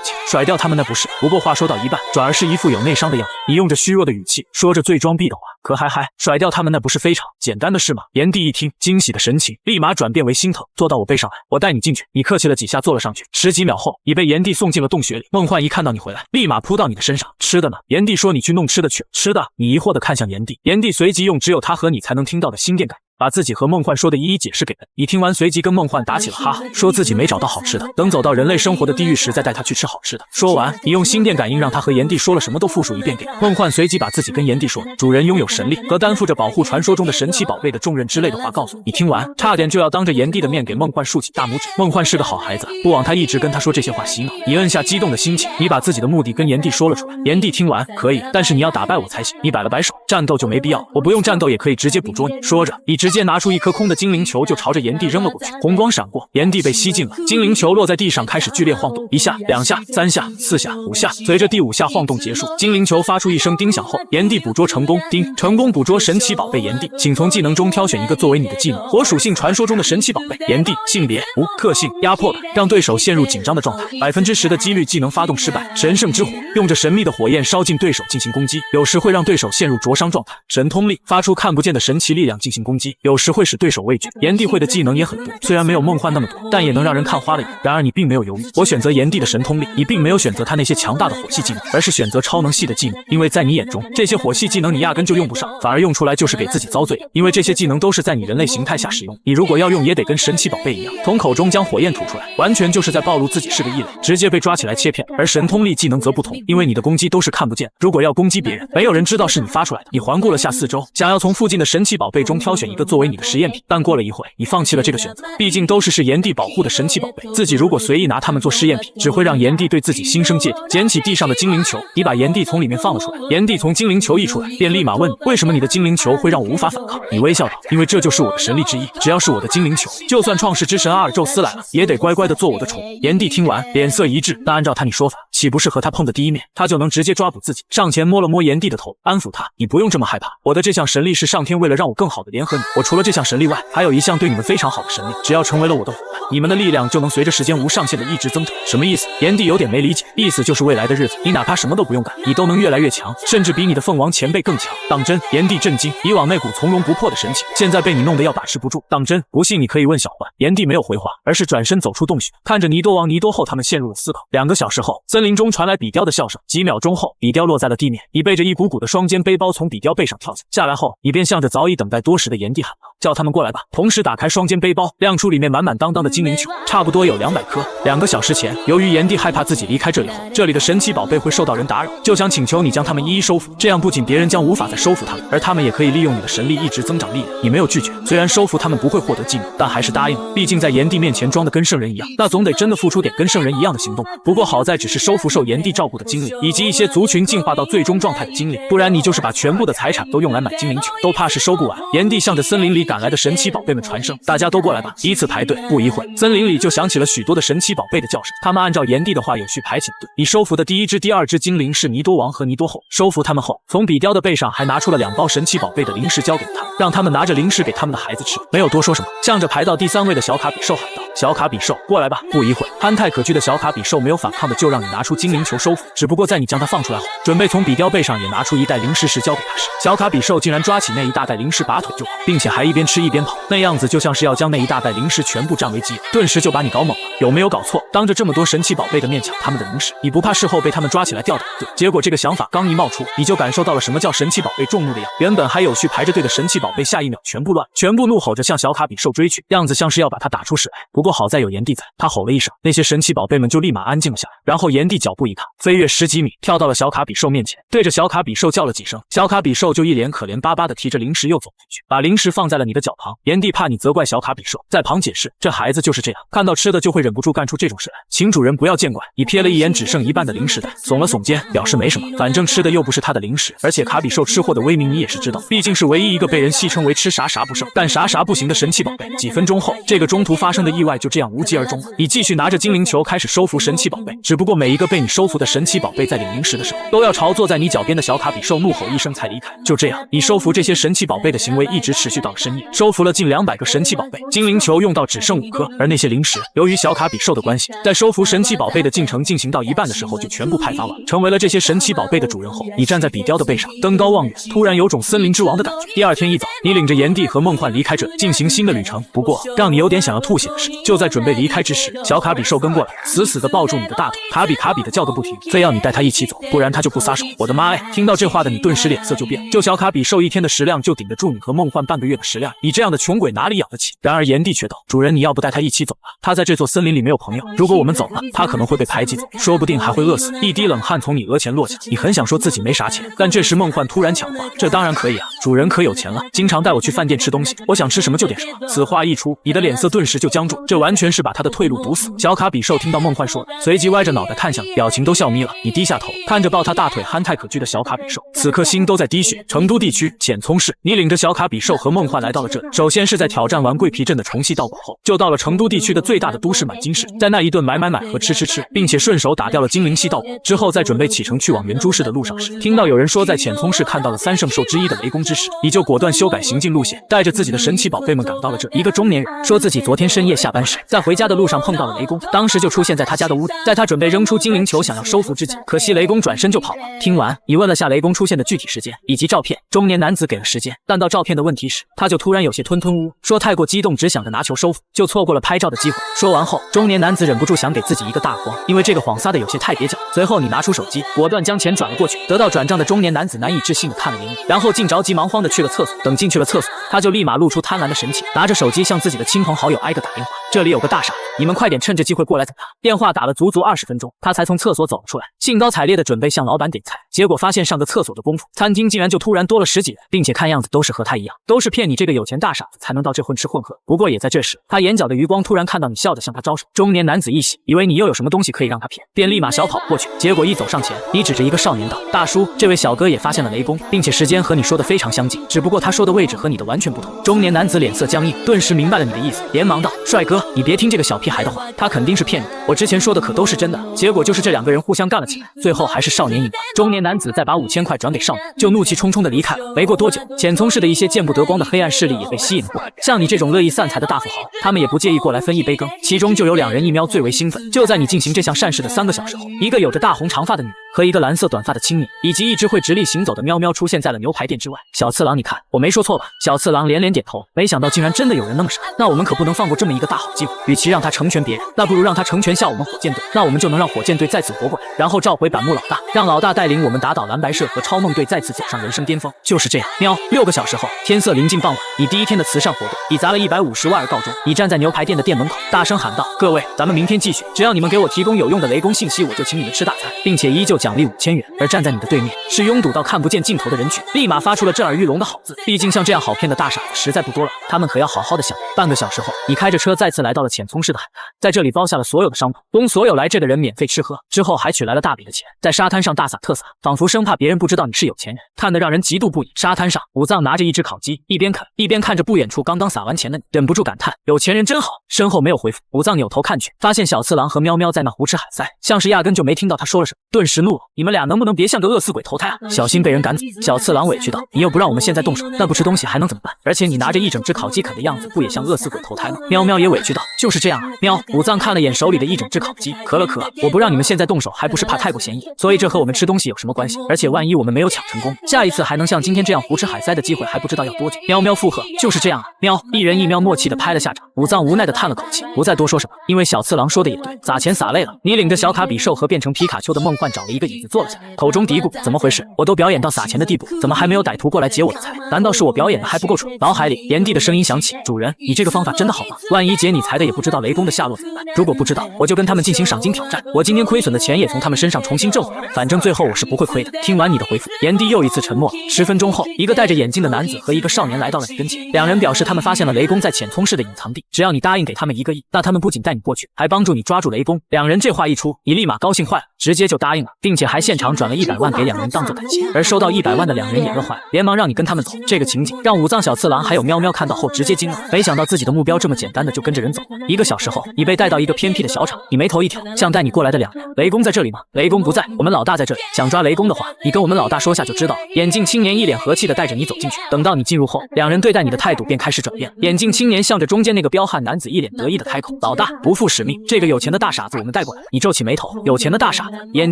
情。甩掉他们那不是，不过话说到一半，转而是一副有内伤的样子。你用着虚弱的语气说着最装逼的话，可嗨，甩掉他们那不是非常简单的事吗？炎帝一听，惊喜的神情立马转变为心疼。坐到我背上来，我带你进去。你客气了几下，坐了上去。10几秒后，已被炎帝送进了洞穴里。梦幻一看到你回来，立马扑到你的身上。吃的呢？炎帝说你去弄吃的去。吃的？你疑惑地看向炎帝。炎帝随即用只有他和你才能听到的心电感把自己和梦幻说的一一解释给人。你听完随即跟梦幻打起了哈哈，说自己没找到好吃的，等走到人类生活的地狱时再带他去吃好吃的。说完，你用心电感应让他和炎帝说了什么都复述一遍给梦幻，随即把自己跟炎帝说主人拥有神力和担负着保护传说中的神奇宝贝的重任之类的话告诉你。听完，差点就要当着炎帝的面给梦幻竖起大拇指。梦幻是个好孩子，不枉他一直跟他说这些话洗脑。你摁下激动的心情，你把自己的目的跟炎帝说了出来。炎帝听完，可以，但是你要打败我才行。你摆了摆手，战斗就没必要，我不用战斗也可以直接捕捉你。说着，你直接拿出一颗空的精灵球就朝着炎帝扔了过去，红光闪过，炎帝被吸进了。精灵球落在地上开始剧烈晃动，1下、2下、3下、4下、5下。随着第5下晃动结束，精灵球发出一声叮响后，炎帝捕捉成功。叮，成功捕捉神奇宝贝。炎帝，请从技能中挑选一个作为你的技能。火属性传说中的神奇宝贝。炎帝，性别无，特性压迫感，让对手陷入紧张的状态，10%的几率技能发动失败。神圣之火，用着神秘的火焰烧进对手进行攻击，有时会让对手陷入灼伤状态。神通力，发出看不见的神奇力量进行攻击，有时会使对手畏惧。炎帝会的技能也很多，虽然没有梦幻那么多，但也能让人看花了眼。然而你并没有犹豫，我选择炎帝的神通力，你并没有选择他那些强大的火系技能，而是选择超能系的技能，因为在你眼中，这些火系技能你压根就用不上，反而用出来就是给自己遭罪。因为这些技能都是在你人类形态下使用，你如果要用，也得跟神奇宝贝一样，从口中将火焰吐出来，完全就是在暴露自己是个异类，直接被抓起来切片。而神通力技能则不同，因为你的攻击都是看不见，如果要攻击别人，没有人知道是你发出来的。你环顾了下四周，想要从附近的神奇宝贝中挑选一个作为你的实验品，但过了一会，你放弃了这个选择，毕竟都是炎帝保护的神奇宝贝，自己如果随意拿它们做试验品，只会让炎帝对自己心生芥蒂。捡起地上的精灵球，你把炎帝从里面放了出来。炎帝从精灵球溢出来，便立马问你，为什么你的精灵球会让我无法反抗？你微笑道，因为这就是我的神力之一，只要是我的精灵球，就算创世之神阿尔宙斯来了，也得乖乖的做我的宠物。炎帝听完，脸色一滞，但按照他你说法，岂不是和他碰的第一面，他就能直接抓捕自己？上前摸了摸炎帝的头，安抚他，你不用这么害怕，我的这项神力是上天为了让我更好的联合你，我除了这项神力外，还有一项对你们非常好的神力，只要成为了我的伙伴，你们的力量就能随着时间无上限的一直增长。什么意思？炎帝有点没理解，意思就是未来的日子，你哪怕什么都不用干，你都能越来越强，甚至比你的凤王前辈更强。当真？炎帝震惊，以往那股从容不迫的神情，现在被你弄得要把持不住。当真？不信你可以问小幻。炎帝没有回话，而是转身走出洞穴，看着尼多王、尼多后他们陷入了思考。2个小时后，森林中传来比雕的笑声，几秒钟后，比雕落在了地面，你背着一股股的双肩背包从比雕背上跳下来后，你便向着早已等待多时的炎帝喊道，叫他们过来吧。同时打开双肩背包，亮出里面满满当当的精灵球，差不多有200颗。2个小时前，由于炎帝害怕自己离开这里后，这里的神奇宝贝会受到人打扰，就想请求你将他们一一收服，这样不仅别人将无法再收服他们，而他们也可以利用你的神力一直增长力量。你没有拒绝，虽然收服他们不会获得技能，但还是答应了，毕竟在炎帝面前装的跟圣人一样，那总得真的付出点跟圣人一样的行动。不过好在只是收服受炎帝照顾的精灵，以及一些族群进化到最终状态的精灵，不然你就是把全部的财产都用来买精灵球，都怕是收不完。炎帝向着森林里赶来的神奇宝贝们传声，大家都过来吧，依次排队。不一会，森林里就响起了许多的神奇宝贝的叫声，他们按照炎帝的话有序排起了队。你收服的第1只、第2只精灵是尼多王和尼多后，收服他们后，从比雕的背上还拿出了2包神奇宝贝的零食交给了他们，让他们拿着零食给他们的孩子吃。没有多说什么，向着排到第3位的小卡比兽喊道，小卡比兽，过来吧。不一会，憨态可掬的小卡比兽没有反抗的就让你拿出精灵球收服，只不过在你将它放出来后，准备从比雕背上也拿出一袋零食时交给他时，小卡比兽竟然抓起那一大袋零食拔腿就跑，并且还一边吃一边跑，那样子就像是要将那一大袋零食全部占为己有，顿时就把你搞懵了。有没有搞错？当着这么多神奇宝贝的面抢他们的零食，你不怕事后被他们抓起来吊打？对，结果这个想法刚一冒出，你就感受到了什么叫神奇宝贝众怒的样。原本还有序排着队的神奇宝贝，下一秒全部乱，全部怒吼着向小卡比兽追去，样子像是要把他打出屎来。不过好在有炎帝在，他吼了一声，那些神奇宝贝们就立马安静了下来，然后炎帝脚步一卡，飞跃10几米，跳到了小卡比兽面前，对着小卡比兽叫了几声，小卡比兽就一脸可怜巴巴的提着零食又走回去，把零食放在了你的脚旁。炎帝怕你责怪小卡比兽，在旁解释，这孩子就是这样，看到吃的就会忍不住干出这种事来，请主人不要见怪。你瞥了一眼只剩一半的零食袋，耸了耸肩，表示没什么，反正吃的又不是他的零食，而且卡比兽吃货的威名你也是知道，毕竟是唯一一个被人戏称为吃啥啥不剩，干啥啥不行的神奇宝贝。几分钟后，这个中途发生的意外就这样无疾而终了。你继续拿着精灵球开始收服神奇宝贝，只不过每一个被你收服的神奇宝贝在领零食的时候，都要朝坐在你脚边的小卡比兽怒吼一声才离开。就这样，你收服这些神奇宝贝的行为一直持续到了深夜，收服了近200个神奇宝贝，精灵球用到只剩5颗，而那些零食由于小卡比兽的关系，在收服神奇宝贝的进程进行到一半的时候就全部派发完，成为了这些神奇宝贝的主人后，你站在比雕的背上，登高望远，突然有种森林之王的感觉。第二天一早，你领着炎帝和梦幻离开这里，进行新的旅程。不过，让你有点想要吐血的是，就在准备离开之时，小卡比兽跟过来，死死地抱住你的大腿，卡比卡比的叫个不停，非要你带他一起走，不然他就不撒手。我的妈呀！听到这话的你顿时脸色就变，就小卡比兽一天的食量就顶得住你和梦幻半个月的食量，你这样的穷鬼哪里养得起？然而炎帝却道：主人，你要不带他一起走吧？他在这座森林里没有朋友，如果我们走了，他可能会被排挤走，说不定还会饿死。一滴冷汗从你额前落下，你很想说自己没啥钱，但这时梦幻突然抢话：这当然可以啊，主人可有钱了，经常带我去饭店吃东西，我想吃什么就点什么。此话一出，你的脸色顿时就僵住，这完全是把他的退路堵死。小卡比兽听到梦幻说的，随即歪着脑袋看向你，表情都笑眯了。你低下头看着抱他大腿憨态可掬的小卡比兽，此刻心都在滴血。成都地区浅葱市，你领着小卡比兽和梦幻来到了这里。首先是在挑战完桂皮镇的重戏道馆后，就到了成都地区的最大的都市满金市，在那一顿买和吃，并且顺手打掉了精灵系道馆之后，在准备启程去往圆珠市的路上时，听到有人说在浅葱市看到了3圣兽之一的雷公之时，你就果断修改行进路线，带着自己的神奇宝贝们赶到了这里。一个中年人说自己昨天深夜下班时，在回家的路上碰到了雷公，当时就出现在他家的屋顶，在他准备扔出精灵球想要收服之际，可惜雷公转身就跑了。听完，你问了下雷公出现的具体时间以及照片，中年男子给了时间，但到照片的问题时，他就突然有些吞吞呜，说太过激动，只想着拿球收服，就错过了拍照的机会。说完后，中年男子忍不住想给自己一个大慌，因为这个谎撒的有些太蹩脚。随后你拿出手机，果断将钱转了过去。得到转账的中年男子难以置信的看了眼你，然后竟着急忙慌的去了厕所。等进去了厕所，他就立马露出贪婪的神情，拿着手机向自己的亲朋好友挨个打电话。这里有个大傻子，你们快点趁着机会过来等他。电话打了足足20分钟，他才从厕所走了出来，兴高采烈的准备向老板点菜，结果发现上个厕所的功夫，餐厅竟然就突然多了10几人，并且看样子都是和他一样，都是骗你这个有钱大傻子才能到这混吃混喝。不过也在这时，他眼角的余光突然看到你笑着向他招手，中年男子一喜，以为你又有什么东西可以让他骗，便立马小跑过去。结果一走上前，你指着一个少年道：大叔，这位小哥也发现了雷公，并且时间和你说的非常相近，只不过他说的位置和你的完全不同。中年男子脸色僵硬，顿时明白了你的意思，连忙道：帅哥，你别听这个小屁孩的话，他肯定是骗你的，我之前说的可都是真的。结果就是这2个人互相干了起来，最后还是少年赢了。中年男子再把5000块转给少年，就怒气冲冲的离开了。没过多久，浅葱市的一些见不得光的黑暗势力也被吸引了过来，像你这种乐意散财的大富豪，他们也不介意过来分一杯羹。其中就有2人一喵最为兴奋。就在你进行这项善事的3个小时后，一个有着大红长发的女人和一个蓝色短发的青年，以及一只会直立行走的喵喵出现在了牛排店之外。小次郎，你看我没说错吧？小次郎连连点头，没想到竟然真的有人那么傻，那我们可不能放过这么一个大好机会，与其让他成全别人，那不如让他成全下我们火箭队，那我们就能让火箭队再次活过来，然后召回板木老大，让老大带领我们打倒蓝白社和超梦队，再次走上人生巅峰。就是这样，喵！6个小时后，天色临近傍晚，你第一天的慈善活动以砸了150万而告终。你站在牛排店的店门口，大声喊道：各位，咱们明天继续，只要你们给我提供有用的雷公信息，我就请你们吃大餐，并且依旧奖励5000元。而站在你的对面是拥堵到看不见尽头的人群，立马发出了震耳欲聋的好字。毕竟像这样好骗的大傻子实在不多了，他们可要好好的想。半个小时后，你开着车再次来到了浅葱市的海滩，在这里包下了所有的商铺，供所有来这的人免费吃喝，之后还取来了大笔的钱，在沙滩上大撒特撒，仿佛生怕别人不知道你是有钱人，看得让人嫉妒不已。沙滩上，武藏拿着一只烤鸡，一边啃一边看着不远处刚刚撒完钱的你，忍不住感叹：有钱人真好。身后没有回复，武藏扭头看去，发现小次郎和喵喵在那胡吃海塞，像是压根就没听到他说了什么，顿时怒了：你们俩能不能别像个饿死鬼投胎啊？小心被人赶走。小次郎委屈道：你又不让我们现在动手，那不吃东西还能怎么办？而且你拿着一整只烤鸡啃的样子，不也像饿死鬼投胎吗？喵喵也委屈道：就是这样啊。喵！武藏看了眼手里的一整只烤鸡，咳了咳：我不让你们现在动手，还不是怕太过嫌疑，所以这和我们吃东西有什么关系？而且万一我们没有抢成功，下一次还能像今天这样胡吃海塞的机会还不知道要多久。喵喵附和：就是这样啊。喵！一人一喵默契的拍了下掌。武藏无奈的叹了口气，不再多说什么，因为小次郎说的也对，撒钱撒累了，你领着小卡比兽和变成皮卡丘的梦幻找了一一个椅子坐了下来，口中嘀咕：怎么回事？我都表演到撒钱的地步，怎么还没有歹徒过来劫我的财？难道是我表演的还不够蠢？脑海里炎帝的声音响起：主人，你这个方法真的好吗？万一劫你财的也不知道雷公的下落怎么办？如果不知道，我就跟他们进行赏金挑战，我今天亏损的钱也从他们身上重新挣回来，反正最后我是不会亏的。听完你的回复，炎帝又一次沉默。10分钟后，一个戴着眼镜的男子和一个少年来到了你跟前，两人表示他们发现了雷公在浅葱市的隐藏地，只要你答应给他们1个亿，那他们不仅带你过去，还帮助你抓住雷公。两人这话一出，你立马高兴坏了，直接就答应了，并且还现场转了100万给两人当做感谢。而收到100万的两人也乐坏了，连忙让你跟他们走。这个情景让武藏小次郎还有喵喵看到后直接惊了，没想到自己的目标这么简单的就跟着人走了。1个小时后，你被带到一个偏僻的小场，你眉头一挑，向带你过来的两人：雷公在这里吗？雷公不在，我们老大在这里。想抓雷公的话，你跟我们老大说下就知道了。眼镜青年一脸和气的带着你走进去，等到你进入后，两人对待你的态度便开始转变。眼镜青年向着中间那个彪悍男子一脸得意的开口：老大，不负使命，这个有钱的大傻子我们带过来。你皱起眉头，有钱的大傻子？眼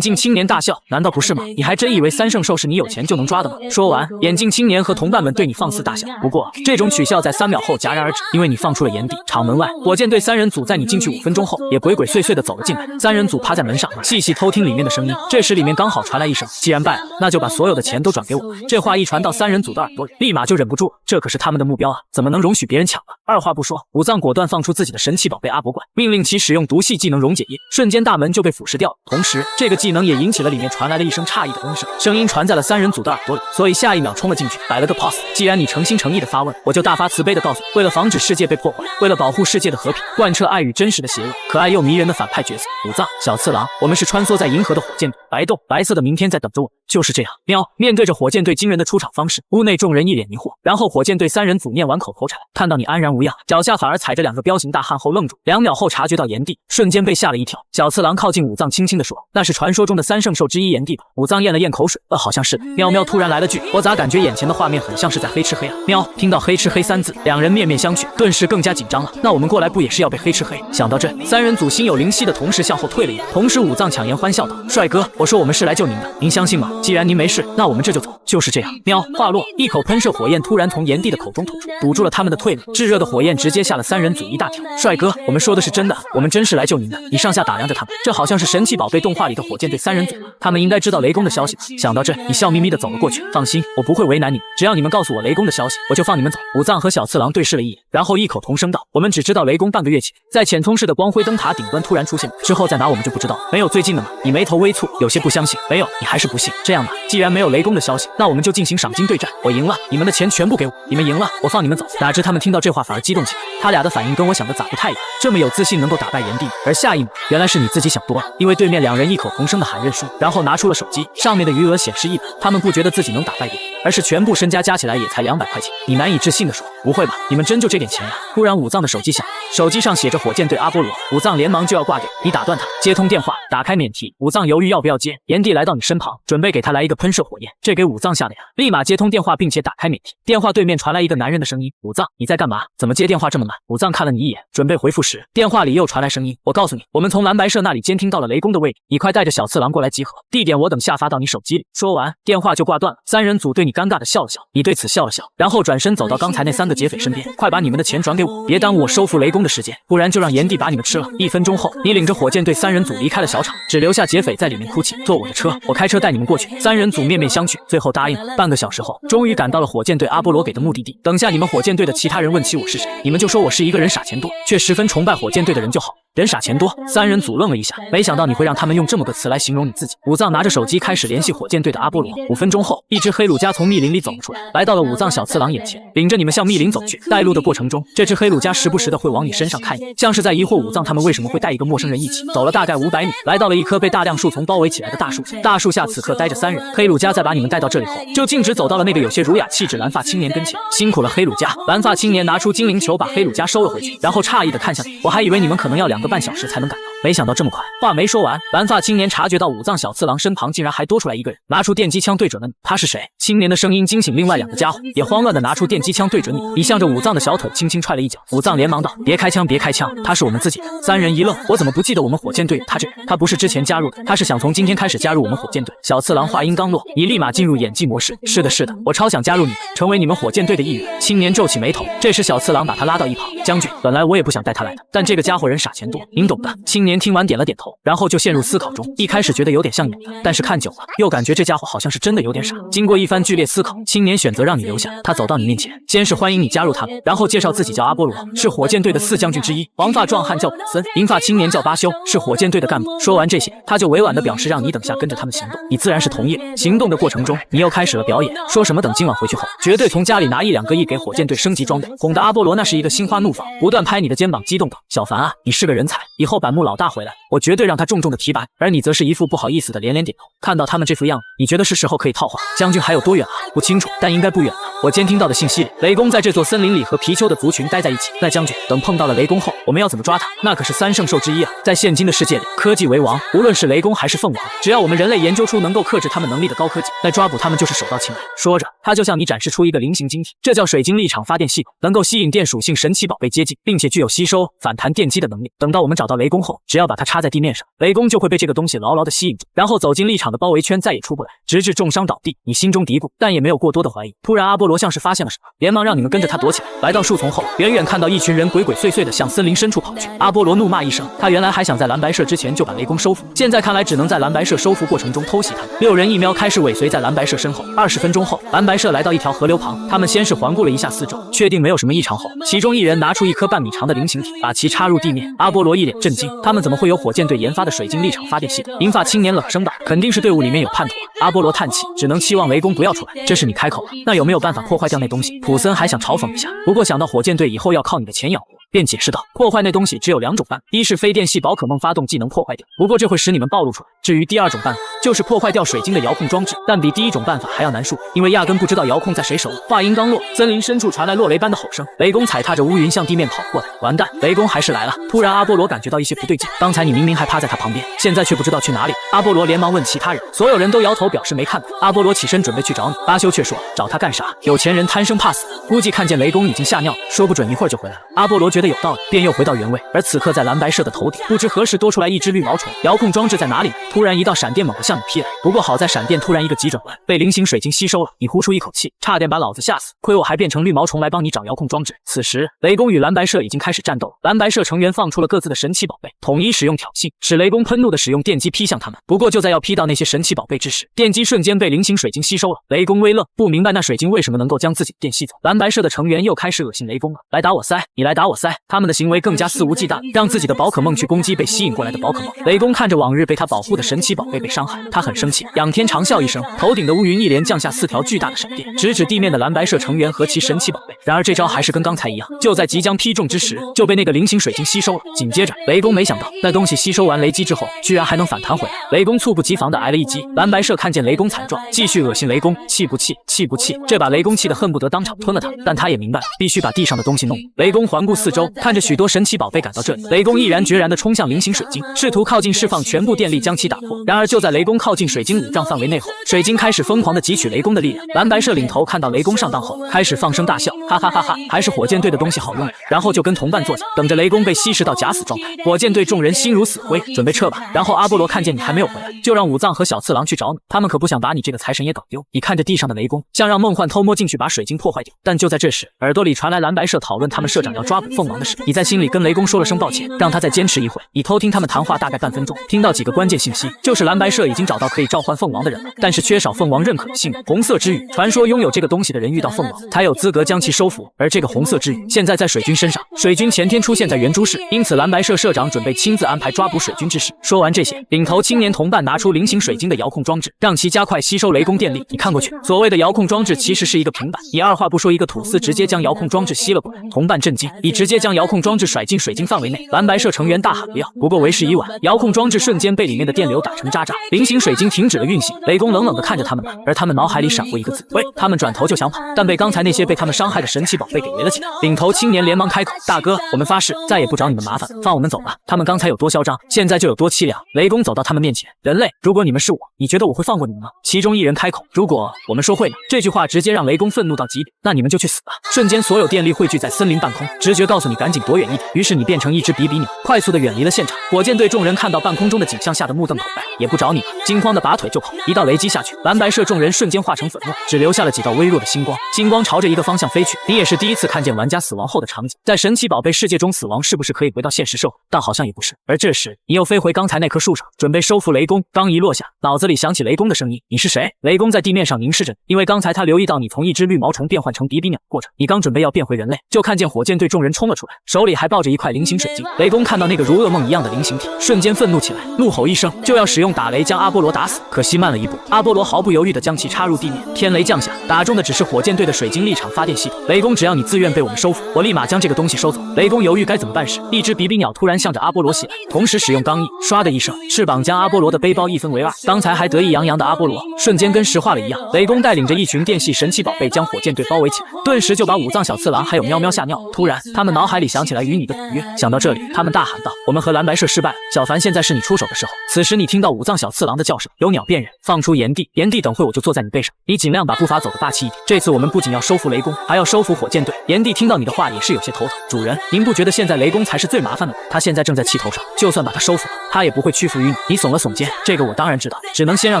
镜青年大笑，难道不是吗？你还真以为三圣兽是你有钱就能抓的吗？说完，眼镜青年和同伴们对你放肆大笑。不过这种取笑在3秒后戛然而止，因为你放出了炎帝。场门外，火箭队3人组在你进去5分钟后也鬼鬼祟祟的走了进来，3人组趴在门上细细偷听里面的声音。这时里面刚好传来一声：既然败了，那就把所有的钱都转给我。这话一传到3人组的耳朵里，立马就忍不住，这可是他们的目标啊，怎么能容许别人抢了？二话不说，武藏果断放出自己的神奇宝贝阿伯怪，命令其使用毒系技能溶解液，瞬间大门就被腐蚀掉了。同时这个技能也引起了里面传来了一声诧异的嗯声，声音传在了3人组的耳朵里，所以下一秒冲了进去，摆了个 pose。既然你诚心诚意的发问，我就大发慈悲的告诉你，为了防止世界被破坏，为了保护世界的和平，贯彻爱与真实的邪恶，可爱又迷人的反派角色武藏小次郎，我们是穿梭在银河的火箭队，白洞白色的明天在等着我。就是这样，喵！面对着火箭队惊人的出场方式，屋内众人一脸迷惑。然后火箭队3人组念完口头禅，看到你安然无恙，脚下反而踩着2个彪形大汉后愣住，2秒后察觉到炎帝，瞬间被吓了一跳。小次郎靠近武藏，轻轻地说：“那是传说中的3圣兽之一炎帝吧？”武藏咽了咽口水，好像是的。喵喵突然来了句：“我咋感觉眼前的画面很像是在黑吃黑啊？”喵听到黑吃黑3字，两人面面相觑，顿时更加紧张了。那我们过来不也是要被黑吃黑？想到这，3人组心有灵犀的同时向后退了一步。同时武藏强颜欢笑道：“帅哥，我说我们是来救您的，您相信吗？既然您没事，那我们这就走。”就是这样。喵话落，一口喷射火焰突然从炎帝的口中吐出，堵住了他们的退路。炙热的火焰直接吓了3人组一大跳。帅哥，我们说的是真的，我们真是来救您的。你上下打量着他们，这好像是神奇宝贝动画里的火箭队3人组，他们应该知道雷公的消息吧？想到这，你笑眯眯的走了过去。放心，我不会为难你们，只要你们告诉我雷公的消息，我就放你们走。武藏和小次郎对视了一眼，然后异口同声道：“我们只知道雷公半个月前在浅葱市的光辉灯塔顶端突然出现，之后在哪我们就不知道。没有最近的吗？”你眉头微蹙，有些不相信。没有，你还是不信？这样吧，既然没有雷公的消息，那我们就进行赏金对战。我赢了，你们的钱全部给我；你们赢了，我放你们走。哪知他们听到这话反而激动起来，他俩的反应跟我想的咋不太一样？这么有自信能够打败炎帝，而下一秒原来是你自己想多了，因为对面2人异口同声的喊认输，然后拿出了手机，上面的余额显示100，他们不觉得自己能打败别人，而是全部身家加起来也才200块钱。你难以置信地说：“不会吧，你们真就这点钱呀？”突然武藏的手机响，手机上写着火箭队阿波罗。武藏连忙就要挂掉，你打断他，接通电话，打开免提。武藏犹豫要不要接，炎帝来到你身旁，准备给他来一个喷射火焰，这给武藏吓得呀，立马接通电话，并且打开免提。电话对面传来一个男人的声音：“武藏，你在干嘛？怎么接电话这么慢？”武藏看了你一眼，准备回复时，电话里又传来声音：“我告诉你，我们从蓝白社那里监听到了雷公的位置，你快带着小次郎过来集合，地点我等下发到你手机里。”说完，电话就挂断了。3人组对你尴尬的笑了笑，你对此笑了笑，然后转身走到刚才那3个劫匪身边：“快把你们的钱转给我，别耽误我收服雷公的时间，不然就让炎帝把你们吃了。”1分钟后，你领着火箭队3人组离开了小场，只留下劫匪在里面哭泣：“坐我的车，我开车带你们过去。”3人组面面相觑，最后答应了。半个小时后，终于赶到了火箭队阿波罗给的目的地。等下你们火箭队的其他人问起我是谁，你们就说我是一个人傻钱多，却十分崇拜火箭队的人就好。人傻钱多，3人组愣了一下，没想到你会让他们用这么个词来形容你自己。武藏拿着手机开始联系火箭队的阿波罗。5分钟后，一只黑鲁加从密林里走了出来，来到了武藏小次郎眼前，领着你们向密林走去。带路的过程中，这只黑鲁加时不时的会往你身上看一眼，像是在疑惑武藏他们为什么会带一个陌生人一起。走了大概500米，来到了一棵被大量树丛包围起来的大树下。大树下此刻待着3人。黑鲁加在把你们带到这里后，就径直走到了那个有些儒雅气质蓝发青年跟前。辛苦了，黑鲁加。蓝发青年拿出精灵球把黑鲁加收了回去，然后诧异的看向你，我还以为你们可能要2个半小时才能赶到，没想到这么快。话没说完，蓝发青年察觉到武藏小次郎身旁竟然还多出来一个人，拿出电击枪对准了你。他是谁？青年的声音惊醒另外2个家伙，也慌乱的拿出电击枪对准你。你向着武藏的小腿轻轻踹了一脚，武藏连忙道：“别开枪，别开枪，他是我们自己人。”3人一愣，我怎么不记得我们火箭队他这人？他不是之前加入的，他是想从今天开始加入我们火箭队。小次郎话音刚落，你立马进入演技模式。是的，是的，我超想加入你，成为你们火箭队的一员。青年皱起眉头，这时小次郎把他拉到一旁，将军，本来我也不想带他来的，但这个家伙人傻钱多，您懂的。青年年听完点了点头，然后就陷入思考中。一开始觉得有点像演的，但是看久了又感觉这家伙好像是真的有点傻。经过一番剧烈思考，青年选择让你留下。他走到你面前，先是欢迎你加入他们，然后介绍自己叫阿波罗，是火箭队的4将军之一。黄发壮汉叫本森，银发青年叫巴修，是火箭队的干部。说完这些，他就委婉地表示让你等下跟着他们行动。你自然是同意了。行动的过程中，你又开始了表演，说什么等今晚回去后，绝对从家里拿1-2个亿给火箭队升级装备，哄得阿波罗那是一个心花怒放，不断拍你的肩膀，激动道：“小凡啊，你是个人才，以后板木老大回来，我绝对让他重重的提拔。”而你则是一副不好意思的连连点头。看到他们这副样子，你觉得是时候可以套话。将军还有多远啊？不清楚，但应该不远了。我监听到的信息里，雷公在这座森林里和皮丘的族群待在一起。那将军，等碰到了雷公后，我们要怎么抓他？那可是3圣兽之一啊！在现今的世界里，科技为王，无论是雷公还是凤凰，只要我们人类研究出能够克制他们能力的高科技，来抓捕他们就是手到擒来。说着，他就向你展示出一个菱形晶体，这叫水晶力场发电系统，能够吸引电属性神奇宝贝接近，并且具有吸收、反弹电击的能力。等到我们找到雷公后，只要把它插在地面上，雷公就会被这个东西牢牢地吸引住，然后走进力场的包围圈，再也出不来，直至重伤倒地。你心中嘀咕，但也没有过多的怀疑。突然，阿波罗像是发现了什么，连忙让你们跟着他躲起来。来到树丛后，远远看到一群人鬼鬼祟祟地向森林深处跑去。阿波罗怒骂一声，他原来还想在蓝白社之前就把雷公收服，现在看来只能在蓝白社收服过程中偷袭他们。6人1喵开始尾随在蓝白社身后。20分钟后，蓝白社来到一条河流旁，他们先是环顾了一下四周，确定没有什么异常后，其中一人拿出一颗半米长的菱形体，把其插入地面。阿波罗一脸震惊，他们怎么会有火箭队研发的水晶力场发电系统？银发青年冷声道：“肯定是队伍里面有叛徒啊。”阿波罗叹气，只能期望雷公不要出来。这是你开口了，那有没有办法破坏掉那东西？普森还想嘲讽一下，不过想到火箭队以后要靠你的钱养活，便解释道：“破坏那东西只有2种办法，一是非电系宝可梦发动技能破坏掉，不过这会使你们暴露出来。至于第2种办法，就是破坏掉水晶的遥控装置，但比第1种办法还要难数，因为压根不知道遥控在谁手里。”话音刚落，森林深处传来落雷般的吼声，雷公踩踏着乌云向地面跑过来。完蛋，雷公还是来了！突然，阿波罗感觉到一些不对劲，刚才你明明还趴在他旁边，现在却不知道去哪里。阿波罗连忙问其他人，所有人都摇头表示没看到。阿波罗起身准备去找你，巴修却说：“找他干啥？有钱人贪生怕死，估计看见雷公已经吓尿了，说不准一会儿就回来了。”阿波罗觉得有道理，便又回到原位。而此刻在蓝白社的头顶，不知何时多出来一只绿毛虫。遥控装置在哪里？突然一道闪电猛地向你劈来，不过好在闪电突然一个急转弯，被菱形水晶吸收了。你呼出一口气，差点把老子吓死，亏我还变成绿毛虫来帮你找遥控装置。此时，雷公与蓝白社已经开始战斗，蓝白社成员放出了各自的神奇宝贝，统一使用挑衅，使雷公喷怒的使用电击劈向他们。不过就在要劈到那些神奇宝贝之时，电击瞬间被菱形水晶吸收了。雷公微愣，不明白那水晶为什么能够将自己的电吸走。蓝白社的成员又开始恶心雷公了，来打我塞，你来打我塞。他们的行为更加肆无忌惮，让自己的宝可梦去攻击被吸引过来的宝可梦。雷公看着往日被他保护的神奇宝贝被伤害，他很生气，仰天长啸一声，头顶的乌云一连降下4条巨大的闪电，直指地面的蓝白社成员和其神奇宝贝。然而这招还是跟刚才一样，就在即将劈中之时，就被那个菱形水晶吸收了。紧接着，雷公没想到那东西吸收完雷击之后，居然还能反弹回来。雷公猝不及防地挨了一击。蓝白社看见雷公惨状，继续恶心雷公，气不气？气不气？这把雷公气得恨不得当场吞了他，但他也明白必须把地上的东西弄。雷公环顾四周，看着许多神奇宝贝赶到这里，雷公毅然决然地冲向菱形水晶，试图靠近释放全部电力将其打破。然而就在雷公靠近水晶5丈范围内后，水晶开始疯狂地汲取雷公的力量。蓝白社领头看到雷公上当后，开始放声大笑，哈哈哈哈，还是火箭队的东西好用，然后就跟同伴坐下，等着雷公被稀释到假死状态。火箭队众人心如死灰，准备撤吧。然后阿波罗看见你还没有回来，就让武藏和小次郎去找你，他们可不想把你这个财神爷搞丢。你看着地上的雷公，像让梦幻偷摸进去把水晶破坏掉。但就在这时，耳朵里传来蓝白社讨论他们社长要抓捕凤凰的事。你在心里跟雷公说了声抱歉，让他再坚持一会。你偷听他们谈话大概半分钟，听到几个关键信息，就是蓝白社已经找到可以召唤凤凰的人了，但是缺少凤凰认可的姓名。红色之羽，传说拥有这个东西的人遇到凤凰，才有资格将其收服。而这个红色之羽现在在水军身上，水军前天出现在圆珠市，因此蓝白社社长准备亲自安排抓捕水军之事。说完这些，领头青年同伴拿出菱形水晶的遥控装置，让其加快吸收雷公电力。你看过去，所谓的遥控装置其实是一个平板，你二话不说一个吐丝直接将遥控装置吸了过来。同伴震惊，你直接将遥控装置甩进水晶范围内。蓝白社成员大喊不要，不过为时已晚，遥控装置瞬间被里面的电流打成渣渣，菱形水晶停止了运行。雷公冷冷地看着他们，而他们脑海里闪过一个字：喂。他们转头就想跑，但被刚才那些被他们伤害的神奇宝贝给围了起来。领头青年连忙开口：大哥，我们发誓再也不找你们麻烦，放我们走吧。他们刚才有多嚣张，现在就有多凄凉。雷公走到他们面前：人类，如果你们是我，你觉得我会放过你们吗？其中一人开口：如果我们说会呢？这句话直接让雷公愤怒到极点。那你们就去死吧！瞬间所有电力汇聚在森林半空，直觉告诉诉你赶紧躲远一点。于是你变成一只比比鸟，快速的远离了现场。火箭队众人看到半空中的景象，吓得目瞪口呆，也不找你了，惊慌的拔腿就跑。一道雷击下去，蓝白社众人瞬间化成粉末，只留下了几道微弱的星光。星光朝着一个方向飞去。你也是第一次看见玩家死亡后的场景，在神奇宝贝世界中死亡是不是可以回到现实生活？但好像也不是。而这时你又飞回刚才那棵树上，准备收服雷公。刚一落下，脑子里响起雷公的声音：“你是谁？”雷公在地面上凝视着你，因为刚才他留意到你从一只绿毛虫变换成比比鸟的过程。你刚准备要变回人类，就看见火箭队众人冲了出来，手里还抱着一块菱形水晶。雷公看到那个如噩梦一样的菱形体，瞬间愤怒起来，怒吼一声，就要使用打雷将阿波罗打死。可惜慢了一步，阿波罗毫不犹豫地将其插入地面。天雷降下，打中的只是火箭队的水晶立场发电系统。雷公，只要你自愿被我们收服，我立马将这个东西收走。雷公犹豫该怎么办时，一只比比鸟突然向着阿波罗袭来，同时使用刚翼，唰的一声，翅膀将阿波罗的背包一分为二。刚才还得意洋洋的阿波罗，瞬间跟石化了一样。雷公带领着一群电系神奇宝贝将火箭队包围起来，顿时就把武藏小次郎还有喵喵吓尿。突然，他们脑海里想起来与你的赌约，想到这里，他们大喊道：“我们和蓝白社失败了，小凡，现在是你出手的时候。”此时你听到武藏小次郎的叫声：“有鸟辨认，放出炎帝，炎帝等会我就坐在你背上，你尽量把步伐走得霸气一点。这次我们不仅要收服雷公，还要收服火箭队。”炎帝听到你的话也是有些头疼。主人，您不觉得现在雷公才是最麻烦的吗？他现在正在气头上，就算把他收服了，他也不会屈服于你。你耸了耸肩，这个我当然知道，只能先让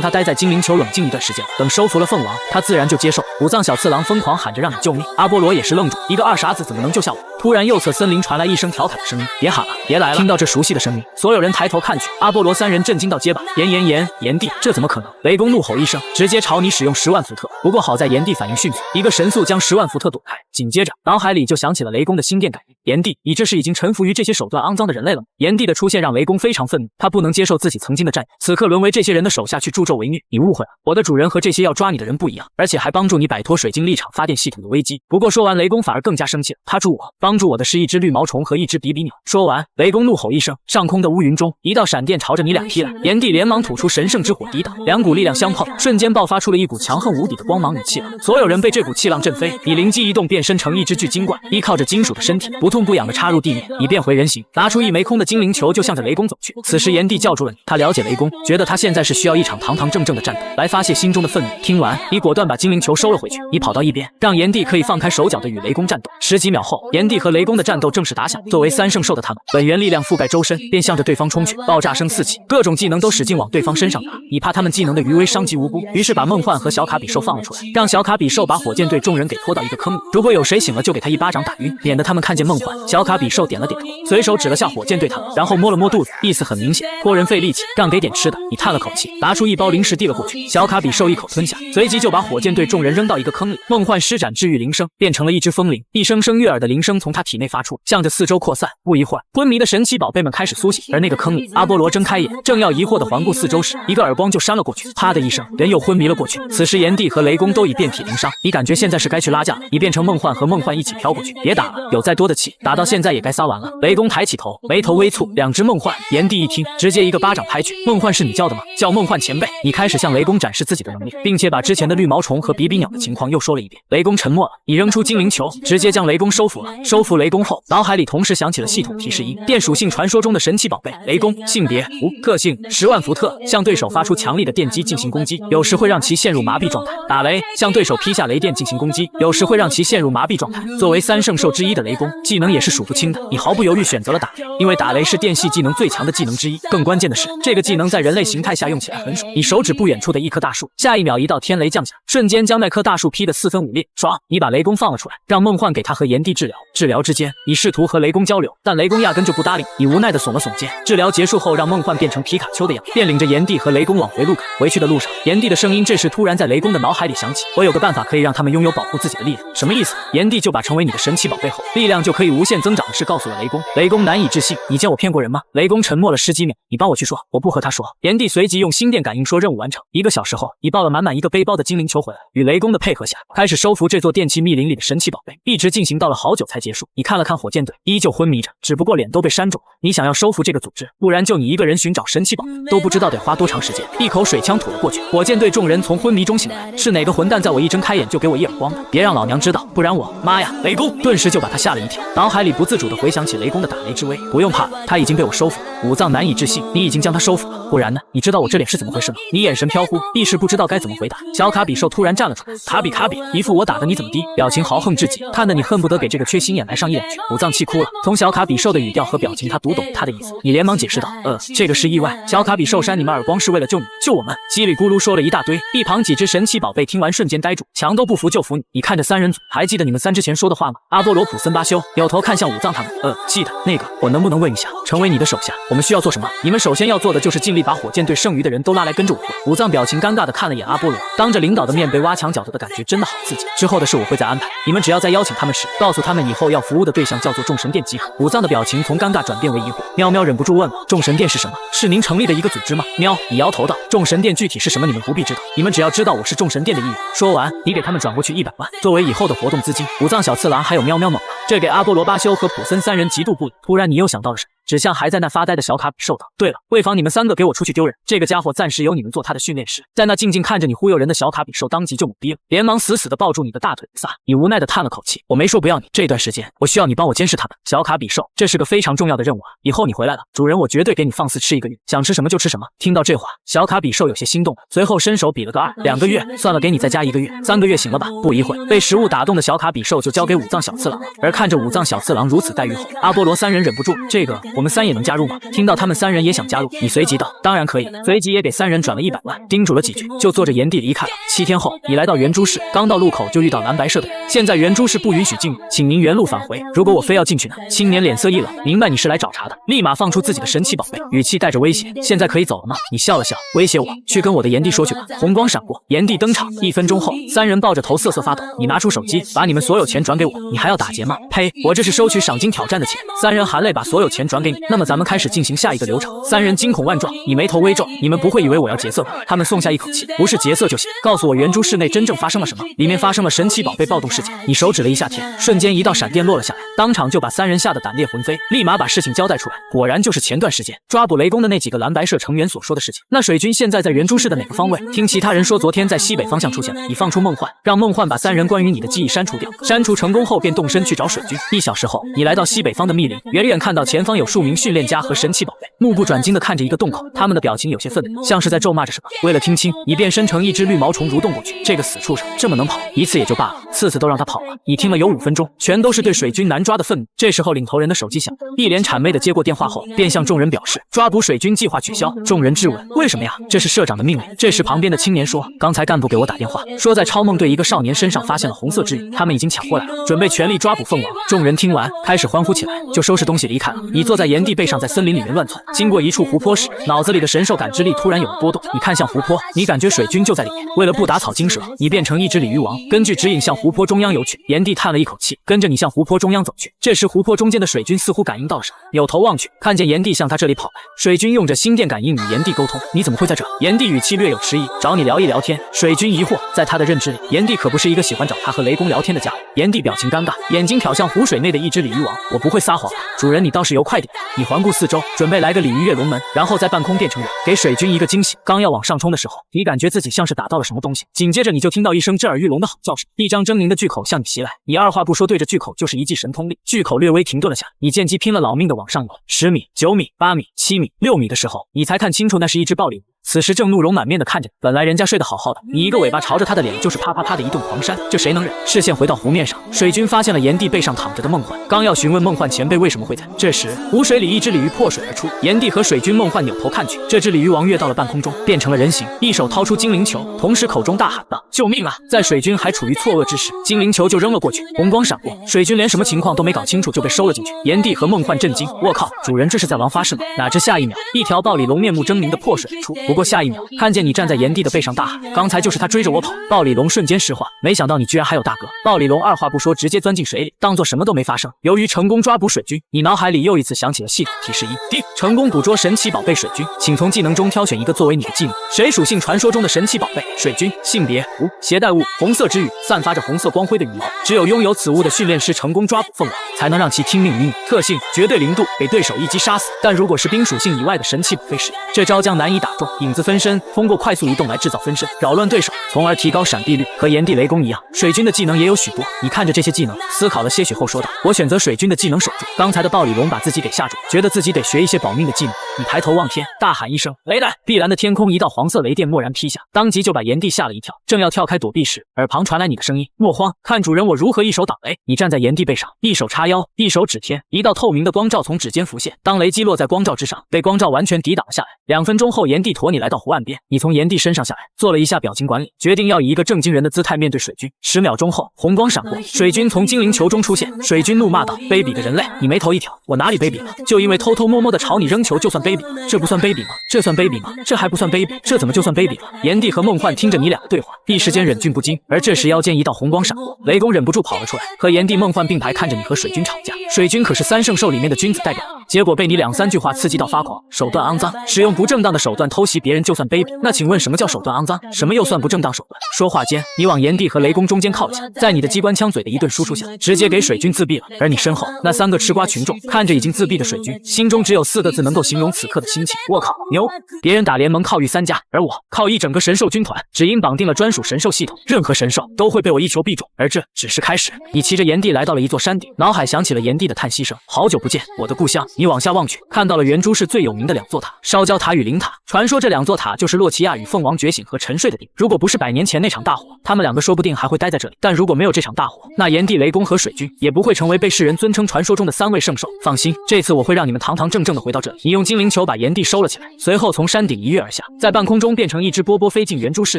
他待在精灵球冷静一段时间，等收服了凤王，他自然就接受。武藏小次郎疯狂喊着让你救命，阿波罗也是愣住，一个二傻子怎么能救下我？突然右侧森林传来一声调侃的声音：“别喊了，别来了！”听到这熟悉的声音，所有人抬头看去，阿波罗三人震惊到结巴：“炎帝，这怎么可能？”雷公怒吼一声，直接朝你使用10万伏特。不过好在炎帝反应迅速，一个神速将10万伏特躲开，紧接着脑海里就想起了雷公的心电感应：“炎帝，你这是已经臣服于这些手段肮脏的人类了吗？”炎帝的出现让雷公非常愤怒，他不能接受自己曾经的战友此刻沦为这些人的手下去助纣为虐。你误会了，我的主人和这些要抓你的人不一样，而且还帮助你摆脱水晶立场发电系统的危机。不过说完，雷公反而更加生气了，他助我，帮助我的是一只绿毛虫和一只比比鸟。说完，雷公怒吼一声，上空的乌云中一道闪电朝着你俩劈来，炎帝连忙吐出神圣之火抵挡，两股力量相碰，瞬间爆发出了一股强横无敌的光芒与气浪。所有人被这股气浪震飞，你灵机一动，变身成一只巨精怪，依靠着金属的身体，不痛不痒地插入地面，你变回人形，拿出一枚空的精灵球就向着雷公走去。此时炎帝叫住了你，他了解雷公，觉得他现在是需要一场堂堂正正的战斗来发泄心中的愤怒。听完，你果断把精灵球收了回去，你跑到一边，让炎帝可以放开手脚的与雷公战斗。10几秒后，炎帝和雷公的战斗正式打响。作为3圣兽的他们，本源力量覆盖周身，便向着对方冲去，爆炸声四起，各种技能都使劲往对方身上打。你怕他们技能的余威伤及无辜，于是把梦幻和小卡比兽放了出来，让小卡比兽把火箭队众人给拖到一个坑里。如果有谁醒了，就给他一巴掌打晕，免得他们看见梦幻。小卡比兽点了点头，随手指了下火箭队他们，然后摸了摸肚子，意思很明显，托人费力气，让给点吃的。你叹了口气，拿出一包零食递了过去，小卡比兽一口吞下，随即就把火箭队众人扔到一个坑里。梦幻施展治愈铃声，变成了一只风铃，一声声悦耳的铃声从他体内发出，向着四周扩散。不一会儿，昏迷的神奇宝贝们开始苏醒，而那个坑里，阿波罗睁开眼，正要疑惑地环顾四周时，一个耳光就扇了过去，啪的一声，人又昏迷了过去。此时炎帝和雷公都已遍体鳞伤，你感觉现在是该去拉架了。你变成梦幻和梦幻一起飘过去，别打了，有再多的气，打到现在也该撒完了。雷公抬起头，眉头微蹙，两只梦幻。炎帝一听，直接一个巴掌拍去，梦幻是你叫的吗？叫梦幻前辈。你开始向雷公展示自己的能力，并且把之前的绿毛虫和比比鸟的情况又说了一遍。雷公沉默了，你扔出精灵球，直接将雷公收服了。收服雷公后，脑海里同时响起了系统提示音：电属性传说中的神奇宝贝雷公，性别无，特性10万伏特，向对手发出强力的电击进行攻击，有时会让其陷入麻痹状态。打雷，向对手劈下雷电进行攻击，有时会让其陷入麻痹状态。作为3圣兽之一的雷公，技能也是数不清的，你毫不犹豫选择了打雷，因为打雷是电系技能最强的技能之一。更关键的是，这个技能在人类形态下用起来很爽。你手指不远处的一棵大树，下一秒一道天雷降下，瞬间将那棵大树劈得4分5裂。爽！你把雷公放了出来，让梦幻给他和炎帝治疗。治疗之间，你试图和雷公交流，但雷公压根就不搭理你。你无奈的耸了耸肩。治疗结束后，让梦幻变成皮卡丘的样子，便领着炎帝和雷公往回路赶。回去的路上，炎帝的声音这时突然在雷公的脑海里响起：我有个办法可以让他们拥有保护自己的力量。什么意思？炎帝就把成为你的神奇宝贝后，力量就可以无限增长的事告诉了雷公。雷公难以置信：你见我骗过人吗？雷公沉默了10几秒，你帮我去说，我不和他说。炎帝随即用心电感应说任务完成。1个小时后，你抱了满满一个背包的精灵球回来，与雷公的配合下，开始收服这座电气密林里的神奇宝贝，一直进行到了好久才结束。你看了看火箭队，依旧昏迷着，只不过脸都被扇肿了。你想要收服这个组织，不然就你一个人寻找神奇宝贝，都不知道得花多长时间。一口水枪吐了过去，火箭队众人从昏迷中醒来，是哪个混蛋在我一睁开眼就给我一耳光的？别让老娘知道，不然我……妈呀！雷公顿时就把他吓了一跳，脑海里不自主地回想起雷公攻的打雷之威。不用怕了，他已经被我收服了。武藏难以置信，你已经将他收服了，不然呢？你知道我这脸是怎么回事吗？你眼神飘忽，一时不知道该怎么回答。小卡比兽突然站了出来，卡比，一副我打的你怎么低，表情豪横至极，看得你恨不得给这个缺心眼来上一两拳。武藏气哭了，从小卡比兽的语调和表情，他读懂他的意思。你连忙解释道：这个是意外，小卡比兽扇你们耳光是为了救你，救我们。叽里咕噜说了一大堆，一旁几只神奇宝贝听完瞬间呆住，强都不服就服你。你看这三人组，还记得你们3之前说的话吗？阿波罗、普森、巴修扭头看向武藏他们，记得。那个，我能不能问一下，成为你的手下，我们需要做什么？你们首先要做的就是尽力把火箭队剩余的人都拉来跟着我混。武藏表情尴尬的看了眼阿波罗，当着领导的面被挖墙脚头的感觉真的好刺激。之后的事我会再安排，你们只要再邀请他们时，告诉他们以后要服务的对象叫做众神殿集合。武藏的表情从尴尬转变为疑惑。喵喵忍不住问了，众神殿是什么？是您成立的一个组织吗？喵，你摇头道，众神殿具体是什么你们不必知道，你们只要知道我是众神殿的一员。说完，你给他们转过去100万，作为以后的活动资金。武藏小次郎还有喵喵猛了，这给阿波罗、巴修和普森3人极度不理。突然你又想到了什么？指向还在那发呆的小卡比兽道，对了，为防你们3个给我出去丢人，这个家伙暂时由你们做他的训练师。在那静静看着你忽悠人的小卡比兽当即就懵逼了，连忙死死地抱住你的大腿。撒，你无奈地叹了口气，我没说不要你，这段时间我需要你帮我监视他们。小卡比兽，这是个非常重要的任务啊，以后你回来了，主人我绝对给你放肆吃1个月，想吃什么就吃什么。听到这话，小卡比兽有些心动了，随后伸手比了个2， 2个月，算了，给你再加1个月，3个月行了吧？不一会，被食物打动的小卡比兽就交给武藏小次郎了。而看着武藏小次郎如此待遇后，阿波罗3人忍不住，这个我们3也能加入吗？听到他们3人也想加入，你随即道，当然可以。随即也给3人转了100万，叮嘱了几句，就坐着炎帝离开了。7天后，你来到圆珠市，刚到路口就遇到蓝白社的人，现在圆珠市不允许进入，请您原路返回。如果我非要进去呢？青年脸色一冷，明白你是来找茬的，立马放出自己的神奇宝贝，语气带着威胁。现在可以走了吗？你笑了笑，威胁我去跟我的炎帝说去吧。红光闪过，炎帝登场。1分钟后，3人抱着头瑟瑟发抖。你拿出手机，把你们所有钱转给我，你还要打劫吗？呸！我这是收取赏金挑战的钱。3人含泪把所有钱转给你。那么咱们开始进行下一个流程。3人惊恐万状，你眉头微皱，你们不会以为我要劫色吧？他们松下一口气，不是劫色就行，告诉我圆珠市内真正发生了什么？里面发生了神奇宝贝暴动事件。你手指了一下天，瞬间一道闪电落了下来，当场就把3人吓得胆裂魂飞，立马把事情交代出来。果然就是前段时间抓捕雷公的那几个蓝白社成员所说的事情。那水军现在在圆珠市的哪个方位？听其他人说昨天在西北方向出现了。你放出梦幻，让梦幻把3人关于你的记忆删除掉。删除成功后便动身去找水军。1小时后，你来到西北方的密林，远远看到前方有数名训练家和神奇宝贝，目不转睛地看着一个洞口，他们的表情有些愤怒，像是在咒骂着什么。为了听清，你变身成一只绿毛虫蠕动过去。这个死畜生这么能跑，一次也就罢了，次次都让他跑了。你听了有5分钟，全都是对水军难抓的愤怒。这时候领头人的手机响，一脸谄媚的接过电话后，便向众人表示抓捕水军计划取消。众人质问为什么呀？这是社长的命令。这时旁边的青年说，刚才干部给我打电话，说在超梦队一个少年身上发现了红色之雨，他们已经抢过来了，准备全力抓捕凤王。众人听完开始欢呼起来，就收拾东西离开了。你坐在炎帝背上，在森林里面乱窜，经过一处湖泊时，脑子里的神兽感知力突然有了波动。你看向湖泊，你感觉水军就在里面。为了不打草惊蛇，你变成一只鲤鱼王，根据指引向湖泊中央游去。炎帝叹了一口气，跟着你向湖泊中央走去。这时湖泊中间的水军似乎感应到了什么，扭头望去，看见炎帝向他这里跑来。水军用着心电感应与炎帝沟通，你怎么会在这？炎帝语气略有迟疑，找你聊一聊天。水军疑惑，在他的认知里，炎帝可不是一个喜欢找他和雷公聊天的家伙。炎帝表情尴尬，眼睛瞟向湖水内的一只鲤鱼王，我不会撒谎，主人你倒是游快点。你环顾四周，准备来个鲤鱼跃龙门，然后在半空变成人，给水军一个惊喜。刚要往上冲的时候，你感觉自己像是打到了什么东西，紧接着你就听到一声震耳欲聋的吼叫声，一张狰狞的巨口向你袭来。你二话不说，对着巨口就是一记神通力。巨口略微停顿了下，你见机拼了老命的往上游，10米、9米、8米、7米、6米的时候，你才看清楚那是一只暴鲤鱼。此时正怒容满面的看着，本来人家睡得好好的，你一个尾巴朝着他的脸就是啪啪啪的一顿狂扇，这谁能忍？视线回到湖面上，水军发现了炎帝背上躺着的梦幻，刚要询问梦幻前辈为什么会在这时，湖水里一只鲤鱼破水而出，炎帝和水军梦幻扭头看去，这只鲤鱼王跃到了半空中，变成了人形，一手掏出精灵球，同时口中大喊道：“救命啊！”在水军还处于错愕之时，精灵球就扔了过去，红光闪过，水军连什么情况都没搞清楚就被收了进去。炎帝和梦幻震惊，我靠，主人这是在玩发誓吗？哪知下一秒，一条暴鲤龙面目狰狞的破水而出，不过下一秒看见你站在炎帝的背上大喊，刚才就是他追着我跑。暴鲤龙瞬间石化，没想到你居然还有大哥。暴鲤龙二话不说直接钻进水里，当做什么都没发生。由于成功抓捕水军，你脑海里又一次响起了系统提示1：成功捕捉神奇宝贝水军，请从技能中挑选一个作为你的技能。谁属性传说中的神奇宝贝水军，性别无，携带物红色之羽，散发着红色光辉的羽毛，只有拥有此物的训练师成功抓捕凤王，才能让其听命于你。特性绝对0度，给对手一击杀死。但如果是冰属性以外的神奇宝贝时，这招将难以打中。影子分身，通过快速移动来制造分身，扰乱对手，从而提高闪避率。和炎帝雷公一样，水军的技能也有许多。你看着这些技能，思考了些许后说道：“我选择水军的技能守住。刚才的暴鲤龙把自己给吓住，觉得自己得学一些保命的技能。你抬头望天，大喊一声‘雷弹’，碧蓝的天空一道黄色雷电蓦然劈下，当即就把炎帝吓了一跳。正要跳开躲避时，耳旁传来你的声音：‘莫慌，看主人我如何一手挡雷。’你站在炎帝背上，一手叉腰，一手指天，一道透明的光照从指尖浮现。当雷击落在光照之上，被光照完全抵挡了下来。2分钟后，炎帝驮你来到湖岸边，你从炎帝身上下来，做了一下表情管理，决定要以一个正经人的姿态面对水军。10秒钟后，红光闪过，水军从精灵球中出现。水军怒骂道：‘卑鄙的人类！’你眉头一挑，我哪里卑鄙了？就因为偷偷摸摸的朝你扔球就算卑鄙？这不算卑鄙吗？这算卑鄙吗？这还不算卑鄙，这怎么就算卑鄙了？炎帝和梦幻听着你俩的对话，一时间忍俊不禁。而这时腰间一道红光闪过，雷公忍不住跑了出来，和炎帝、梦幻并排看着你和水军吵架。水军可是3圣兽里面的君子代表，结果被你2、3句话刺激到发狂，手段肮脏，使用不正当的手段偷袭别人就算卑鄙。那请问什么叫手段肮脏？什么又算不正当手段？说话间，你往炎帝和雷公中间靠近，在你的机关枪嘴的一顿输出下，直接给水军自闭了。而你身后那3个吃瓜群众看着已经自闭的水军，心中只有4个字能够形容此刻的心情：我靠，牛！别人打联盟靠御3家，而我靠一整个神兽军团，只因绑定了专属神兽系统，任何神兽都会被我一球必中。而这只是开始。你骑着炎帝来到了一座山顶，脑海响起了炎帝的叹息声：好久不见，我的故乡。你往下望去，看到了圆珠市最有名的2座塔，烧焦塔与灵塔。传说这2座塔就是洛奇亚与凤王觉醒和沉睡的地。如果不是100年前那场大火，他们2个说不定还会待在这里。但如果没有这场大火，那炎帝、雷公和水军也不会成为被世人尊称传说中的3位圣兽。放心，这次我会让你们堂堂正正的回到这里。你用精灵球把炎帝收了起来，随后从山顶一跃而下，在半空中变成一只波波飞进圆珠市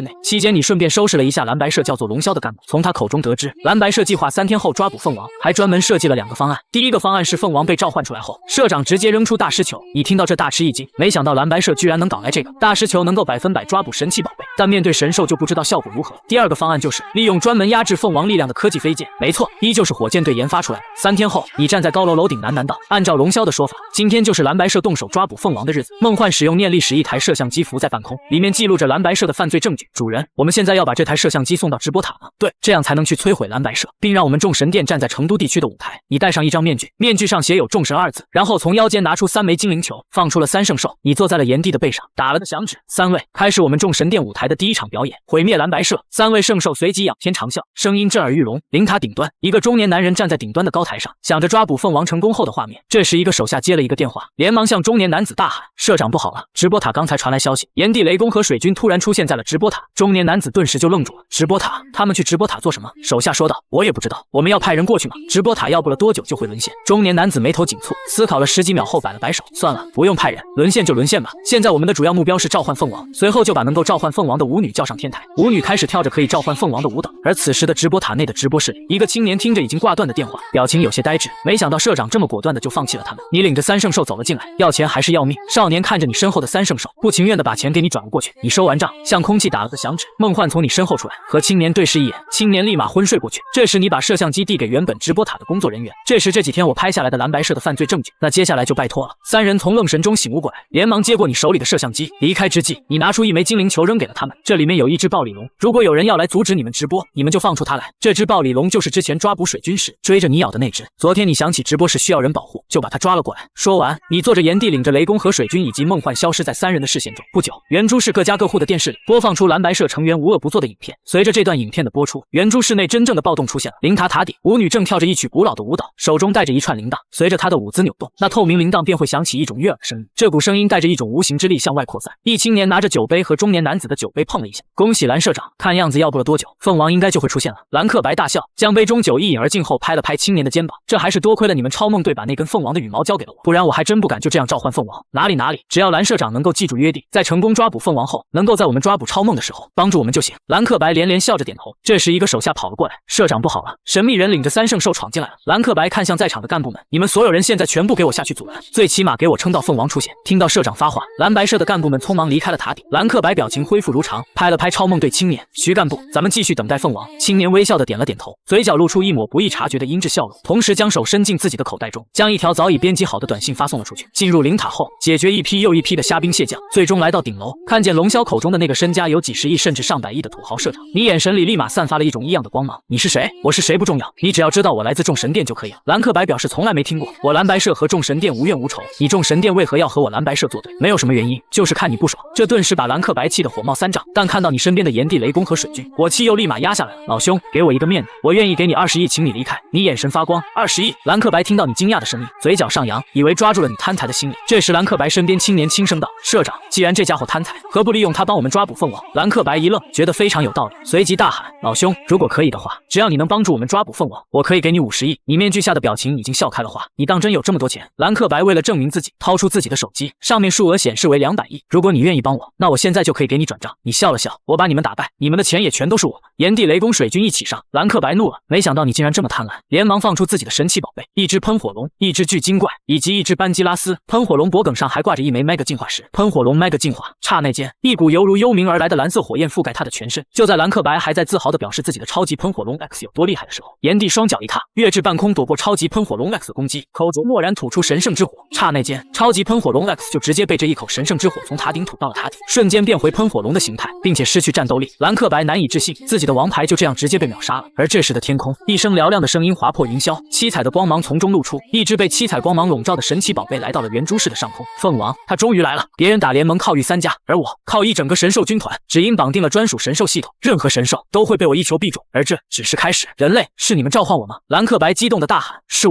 内。期间你顺便收拾了一下蓝白社叫做龙霄的干部，从他口中得知蓝白社计划3天后抓捕凤王，还专门设计了2个方案。第一个方案是凤王被召唤出来后，社长直接扔出大师球。你听到这大吃一惊，没想到蓝白社居然能搞来这个大师球，能够100%抓捕神奇宝贝，但面对神兽就不知道效果如何。第二个方案就是利用专门压制凤王力量的科技飞剑，没错，依旧是火箭队研发出来的。3天后，你站在高楼顶喃喃道：按照龙霄的说法，今天就是蓝白社动手抓捕凤王的日子。梦幻使用念力使一台摄像机浮在半空，里面记录着蓝白社的犯罪证据。主人，我们现在要把这台摄像机送到直播塔吗？对，这样才能去摧毁蓝白社，并让我们众神殿站在成都地区的舞台。你戴上一张面具，面具上写有众神2字，然后从腰间拿出3枚精灵球，放出了3圣兽。你坐在了炎帝的背上，打了个响指，3位，开始我们众神殿舞台的第一场表演，毁灭蓝白社。3位圣兽随即仰天长啸，声音震耳欲聋。灵塔顶端，一个中年男人站在顶端的高台上，想着抓捕凤王成功后的画面。这时一个手下接了一个电话，连忙向中年男子大喊：社长不好了，直播塔刚才传来消息，炎帝、雷公和水军突然出现在了直播塔。中年男子顿时就愣住了，直播塔？他们去直播塔做什么？手下说道：我也不知道，我们要派人过去吗？直播塔要不了多久就会沦陷。中年男子眉头紧蹙，思考了10几秒后摆了摆手，算了，不用派人，沦陷就沦陷吧。现在我们的主要目标是召唤凤王。随后就把能够召唤凤王的舞女叫上天台，舞女开始跳着可以召唤凤王的舞蹈。而此时的直播塔内的直播室里，一个青年听着已经挂断的电话，表情有些呆滞。没想到社长这么果断的就放弃了他们。你领着3圣兽走了进来，要钱还是要命？少年看着你身后的3圣兽，不情愿的把钱给你转了过去。你收完账，向空气打了个响指，梦幻从你身后出来，和青年对视一眼，青年立马昏睡过去。这时你把摄像机递给原本直播塔的工作人员，这是这几天我拍下来的蓝白社的犯罪证据，那接下来就拜托了。3人从愣神中醒悟过来，连忙接过你手里的摄像机。离开之际，你拿出1枚精灵球扔给了他们，这里面有一只暴鲤龙，如果有人要来阻止你们直播，你们就放出它来。这只暴鲤龙就是之前抓捕水军时追着你咬的那只。昨天你想起直播室需要人保护，就把它抓了过来。说完，你坐着炎帝领着雷公和水军以及梦幻消失在3人的视线中。不久，圆珠市各家各户的电视里播放出蓝白社成员无恶不作的影片。随着这段影片的播出，圆珠市内真正的暴动出现了。灵塔塔底，舞女正跳着一曲古老的舞蹈，手中带着一串铃铛，随着她的舞姿扭动，那透明铃铛便会响起一种悦耳的声音。这股声音带着一种无形之力向外扩散。一青年拿着酒杯和中年男子的酒杯碰了一下。恭喜蓝社长，看样子要不了多久，凤王应该就会出现了。蓝克白大笑，将杯中酒一饮而尽后，拍了拍青年的肩膀。这还是多亏了你们超梦队把那根凤王的羽毛交给了我，不然我还真不敢就这样召唤凤王。哪里，只要蓝社长能够记住约定，在成功抓捕凤王后，能够在我们抓捕超梦的时候帮助我们就行。蓝克白连连笑着点头。这时一个手下跑了过来，社长不好了，神秘人领着3圣兽闯进来了。蓝克白看向在场的干部们，你们所有人现在全部给我下去阻拦，最起码给我撑到凤王出现。听到社长发话，蓝白社的干部们匆忙离开了塔底。蓝克白表情恢复如如常，拍了拍超梦队青年徐干部，咱们继续等待凤王。青年微笑的点了点头，嘴角露出一抹不易察觉的阴鸷笑容，同时将手伸进自己的口袋中，将一条早已编辑好的短信发送了出去。进入灵塔后，解决一批又一批的虾兵蟹将，最终来到顶楼，看见龙霄口中的那个身家有几十亿甚至上百亿的土豪社长，你眼神里立马散发了一种异样的光芒。你是谁？我是谁不重要，你只要知道我来自众神殿就可以了。兰克白表示从来没听过，我蓝白社和众神殿无怨无仇，你众神殿为何要和我蓝白社作对？没有什么原因，就是看你不爽。这顿时把兰克白气得火冒三丈，但看到你身边的炎帝雷公和水军，火气又立马压下来了。老兄，给我一个面子，我愿意给你20亿，请你离开。你眼神发光，20亿？兰克白听到你惊讶的声音，嘴角上扬，以为抓住了你贪财的心理。这时兰克白身边青年轻声道：社长，既然这家伙贪财，何不利用他帮我们抓捕凤王？兰克白一愣，觉得非常有道理，随即大喊：老兄，如果可以的话，只要你能帮助我们抓捕凤王，我可以给你50亿。你面具下的表情已经笑开了花，你当真有这么多钱？兰克白为了证明自己，掏出自己的手机，上面数额显示为200亿。如果你愿意帮我，那我现在就可以给你转账。你笑了笑，我把你们打败，你们的钱也全都是我。炎帝雷公水军一起上，兰克白怒了，没想到你竟然这么贪婪，连忙放出自己的神奇宝贝，一只喷火龙，一只巨精怪，以及一只班基拉斯。喷火龙脖梗上还挂着一枚 Mega 进化石，喷火龙 Mega 进化，刹那间，一股犹如幽冥而来的蓝色火焰覆盖他的全身。就在兰克白还在自豪地表示自己的超级喷火龙 X 有多厉害的时候，炎帝双脚一踏，跃至半空，躲过超级喷火龙 X 的攻击，口中蓦然吐出神圣之火。刹那间，超级喷火龙 X 就直接被这一口神圣之火从塔顶吐到了塔底，瞬间变回喷火龙的形态，并且失去战斗力。兰克白难以置信，自己的王牌就这样直接被秒杀了。而这时的天空，一声嘹亮的声音划破云霄，七彩的光芒从中露出，一只被七彩光芒笼罩的神奇宝贝来到了圆珠市的上空。凤王，他终于来了！别人打联盟靠御3家，而我靠一整个神兽军团，只因绑定了专属神兽系统，任何神兽都会被我一球必中。而这只是开始。人类，是你们召唤我吗？兰克白激动的大喊：是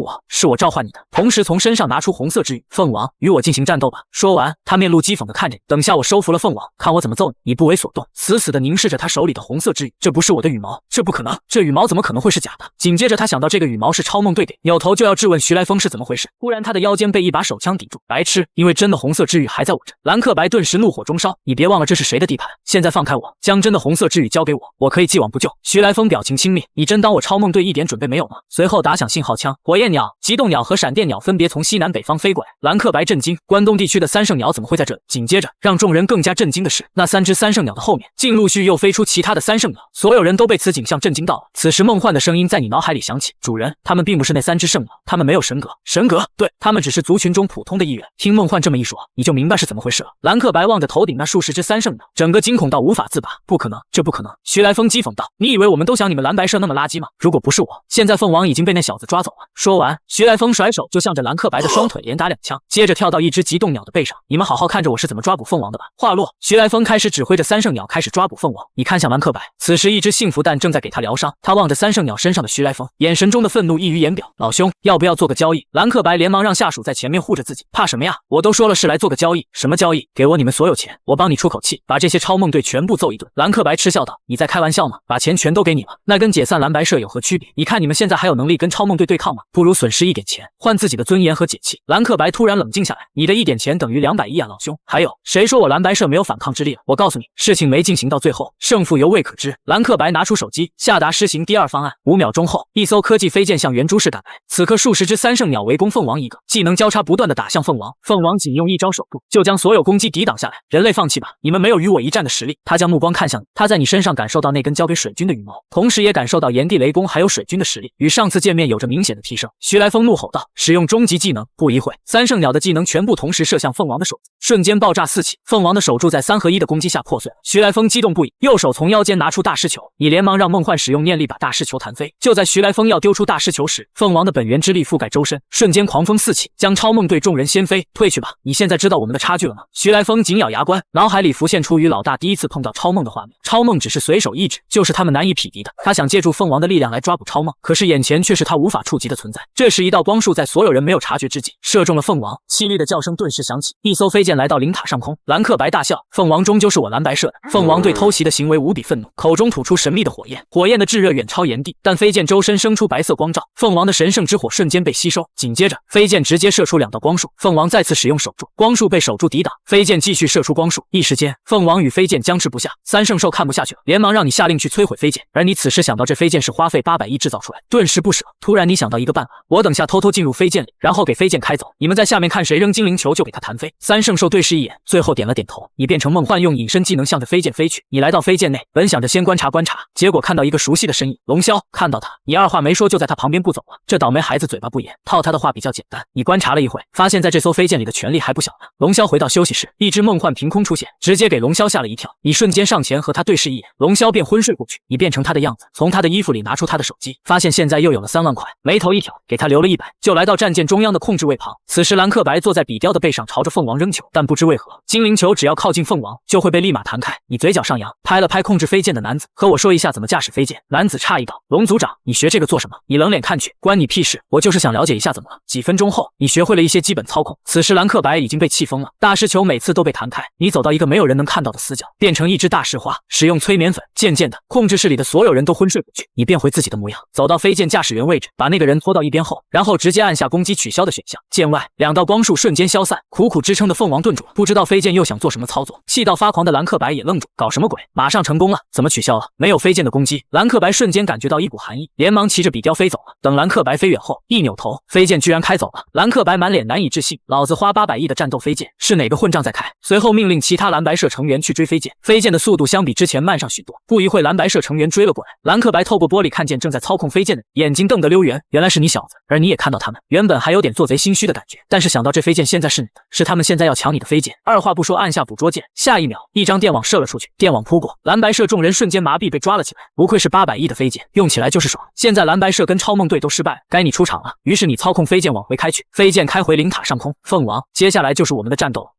我召唤你的！同时从身上拿出红色之羽，凤王，与我进行战斗吧！说完，他面露讥讽的看着你，等下我收服了凤王，看我怎么揍你！你不为所动，死死的凝视着他手里的红色之羽。这不是我的羽毛，这不可能，这羽毛怎么可能会是假的？紧接着他想到这个羽毛是超梦队的，扭头就要质问徐来峰是怎么回事，忽然他的腰间被一把手枪抵住，白痴，因为真的红色之羽还在我这。兰克白顿时怒火中烧，你别忘了这是谁的地盘，现在放开我，将真的红色之羽交给我，我可以既往不咎。徐来峰表情轻蔑，你真当我超梦队一点准备没有吗？随后打响信号枪，火焰鸟、极冻鸟和闪电鸟分别从西南北方飞过来。兰克白震惊，关东地区的三圣鸟怎么会在这里？紧接着让众人更加震惊的是，那3只三圣鸟的后面竟陆续又飞出其他的三圣鸟，所有人都被此景象震惊到了。此时梦幻的声音在你脑海里响起，主人，他们并不是那3只圣鸟，他们没有神格，神格，对，他们只是族群中普通的一员。听梦幻这么一说，你就明白是怎么回事了。兰克白望着头顶那数十只三圣鸟，整个惊恐到无法自拔。不可能，这不可能！徐来峰讥讽道，你以为我们都想你们蓝白社那么垃圾吗？如果不是我，现在凤王已经被那小子抓走了。说完，徐来峰甩手就向着兰克白的双腿连打2枪，接着跳到一只极冻鸟的背上。你们好好看着我是怎么抓捕凤王的吧。话落，徐来峰开始指挥着三圣鸟开始抓捕凤王。你看向兰克白，此时一只幸福蛋正在给他疗伤，他望着三圣鸟身上的徐来峰，眼神中的愤怒溢于言表。老兄，要不要做个交易？兰克白连忙让下属在前面护着自己，怕什么呀？我都说了是来做个交易，什么交易？给我你们所有钱，我帮你出口气，把这些超梦队全部揍一顿。兰克白嗤笑道，你在开玩笑吗？把钱全都给你了，那跟解散蓝白社有何区别？你看你们现在还有能力跟超梦队对抗吗？不如损失一点钱，换自己的尊严和解气。兰克白突然冷静下来，你的一点钱等于200亿啊，老兄。还有，谁说我蓝白社没有反抗之力了？我告诉你，事情没进行到最后，胜负犹未可知。兰克白拿出手机，下达施行第2方案。5秒钟后，一艘科技飞舰向圆珠市赶来，此刻数十只三圣鸟围攻凤王一个，技能交叉不断的打向凤王，凤王仅用一招手住就将所有攻击抵挡下来。人类放弃吧，你们没有与我一战的实力。他将目光看向你，他在你身上感受到那根交给水军的羽毛，同时也感受到炎帝雷公还有水军的实力，与上次见面有着明显的提升。徐来峰怒吼道，使用终极技能。不一会，三圣鸟的技能全部同时射向凤王的手臂，瞬间爆炸四起，凤王的手柱在3合1的攻击下破碎了。徐来峰激动不已，右手从腰间拿出大师球，你连忙让梦幻使用念力把大师球弹飞。就在徐来峰要丢出大师球时，凤王的本源之力覆盖周身，瞬间狂风四起，将超梦队众人掀飞。退去吧，你现在知道我们的差距了吗？徐来峰紧咬牙关，脑海里浮现出与老大第一次碰到超梦的画面。超梦只是随手一指，就是他们难以匹敌的。他想借助凤王的力量来抓捕超梦，可是眼前却是他无法触及的存在。这时一道光束在所有人没有察觉之际射中了凤王，凄厉的叫声顿时响起，一艘飞剑来到灵塔上空。兰克白大笑，凤王终究是我蓝白社的。凤王对偷袭的行为无比愤怒，口中吐出神秘的火焰，火焰的炙热远超炎帝，但飞剑周身生出白色光照，凤王的神圣之火瞬间被吸收。紧接着飞剑直接射出2道光束，凤王再次使用手柱，光束被手柱抵挡，飞剑继续射出光束。一时间凤王与飞剑僵持不下，三圣兽看不下去了，连忙让你下令去摧毁飞剑，而你此时想到这飞剑是花费800亿制造出来，顿时不舍。突然你想到一个办法，我等下偷偷进入飞剑里，然后给飞剑开走，你们在下面看谁扔精灵球就给他弹飞。三圣兽对视一眼，最后点了点头，你变成梦幻，用隐身技能能向着飞剑飞去。你来到飞剑内，本想着先观察观察，结果看到一个熟悉的身影，龙霄。看到他，你二话没说就在他旁边步走了。这倒霉孩子嘴巴不严，套他的话比较简单。你观察了一会，发现在这艘飞剑里的权力还不小呢。龙霄回到休息室，一只梦幻凭空出现，直接给龙霄吓了一跳。你瞬间上前和他对视一眼，龙霄便昏睡过去。你变成他的样子，从他的衣服里拿出他的手机，发现现在又有了3万块，眉头一挑，给他留了100，就来到战舰中央的控制位旁。此时兰克白坐在比雕的背上，朝着凤王扔球，但不知为何，精灵球只要靠近凤王，就会被立马弹开。你嘴角上扬，拍了拍控制飞剑的男子，和我说一下怎么驾驶飞剑。男子诧异道：龙族长，你学这个做什么？你冷脸看去，关你屁事，我就是想了解一下怎么了。几分钟后，你学会了一些基本操控。此时兰克白已经被气疯了，大师球每次都被弹开。你走到一个没有人能看到的死角，变成一只大石花，使用催眠粉。渐渐的，控制室里的所有人都昏睡过去，你变回自己的模样，走到飞剑驾驶员位置，把那个人拖到一边后，然后直接按下攻击取消的选项。剑外2道光束瞬间消散，苦苦支撑的凤王顿住，不知道飞剑又想做什么操作。气到发狂的兰克白也愣住，搞什么鬼？马上成功了，怎么取消了？没有飞剑的攻击，兰克白瞬间感觉到一股寒意，连忙骑着比雕飞走了。等兰克白飞远后，一扭头，飞剑居然开走了。兰克白满脸难以置信，老子花800亿的战斗飞剑，是哪个混账在开？随后命令其他蓝白社成员去追飞剑，飞剑的速度相比之前慢上许多。不一会，蓝白社成员追了过来，兰克白透过玻璃看见正在操控飞剑的人，眼睛瞪得溜圆，原来是你小子，而你也看到他们。原本还有点做贼心虚的感觉，但是想到这飞剑现在是你的，是他们现在要抢你的飞剑，二话不说按下捕捉键，下一秒，一张电网射了出去，电网扑过，蓝白社众人瞬间麻痹被抓了起来。不愧是800亿的飞剑，用起来就是爽。现在蓝白社跟超梦队都失败了，该你出场了。于是你操控飞剑往回开去，飞剑开回灵塔上空。凤王，接下来就是我们的战斗了。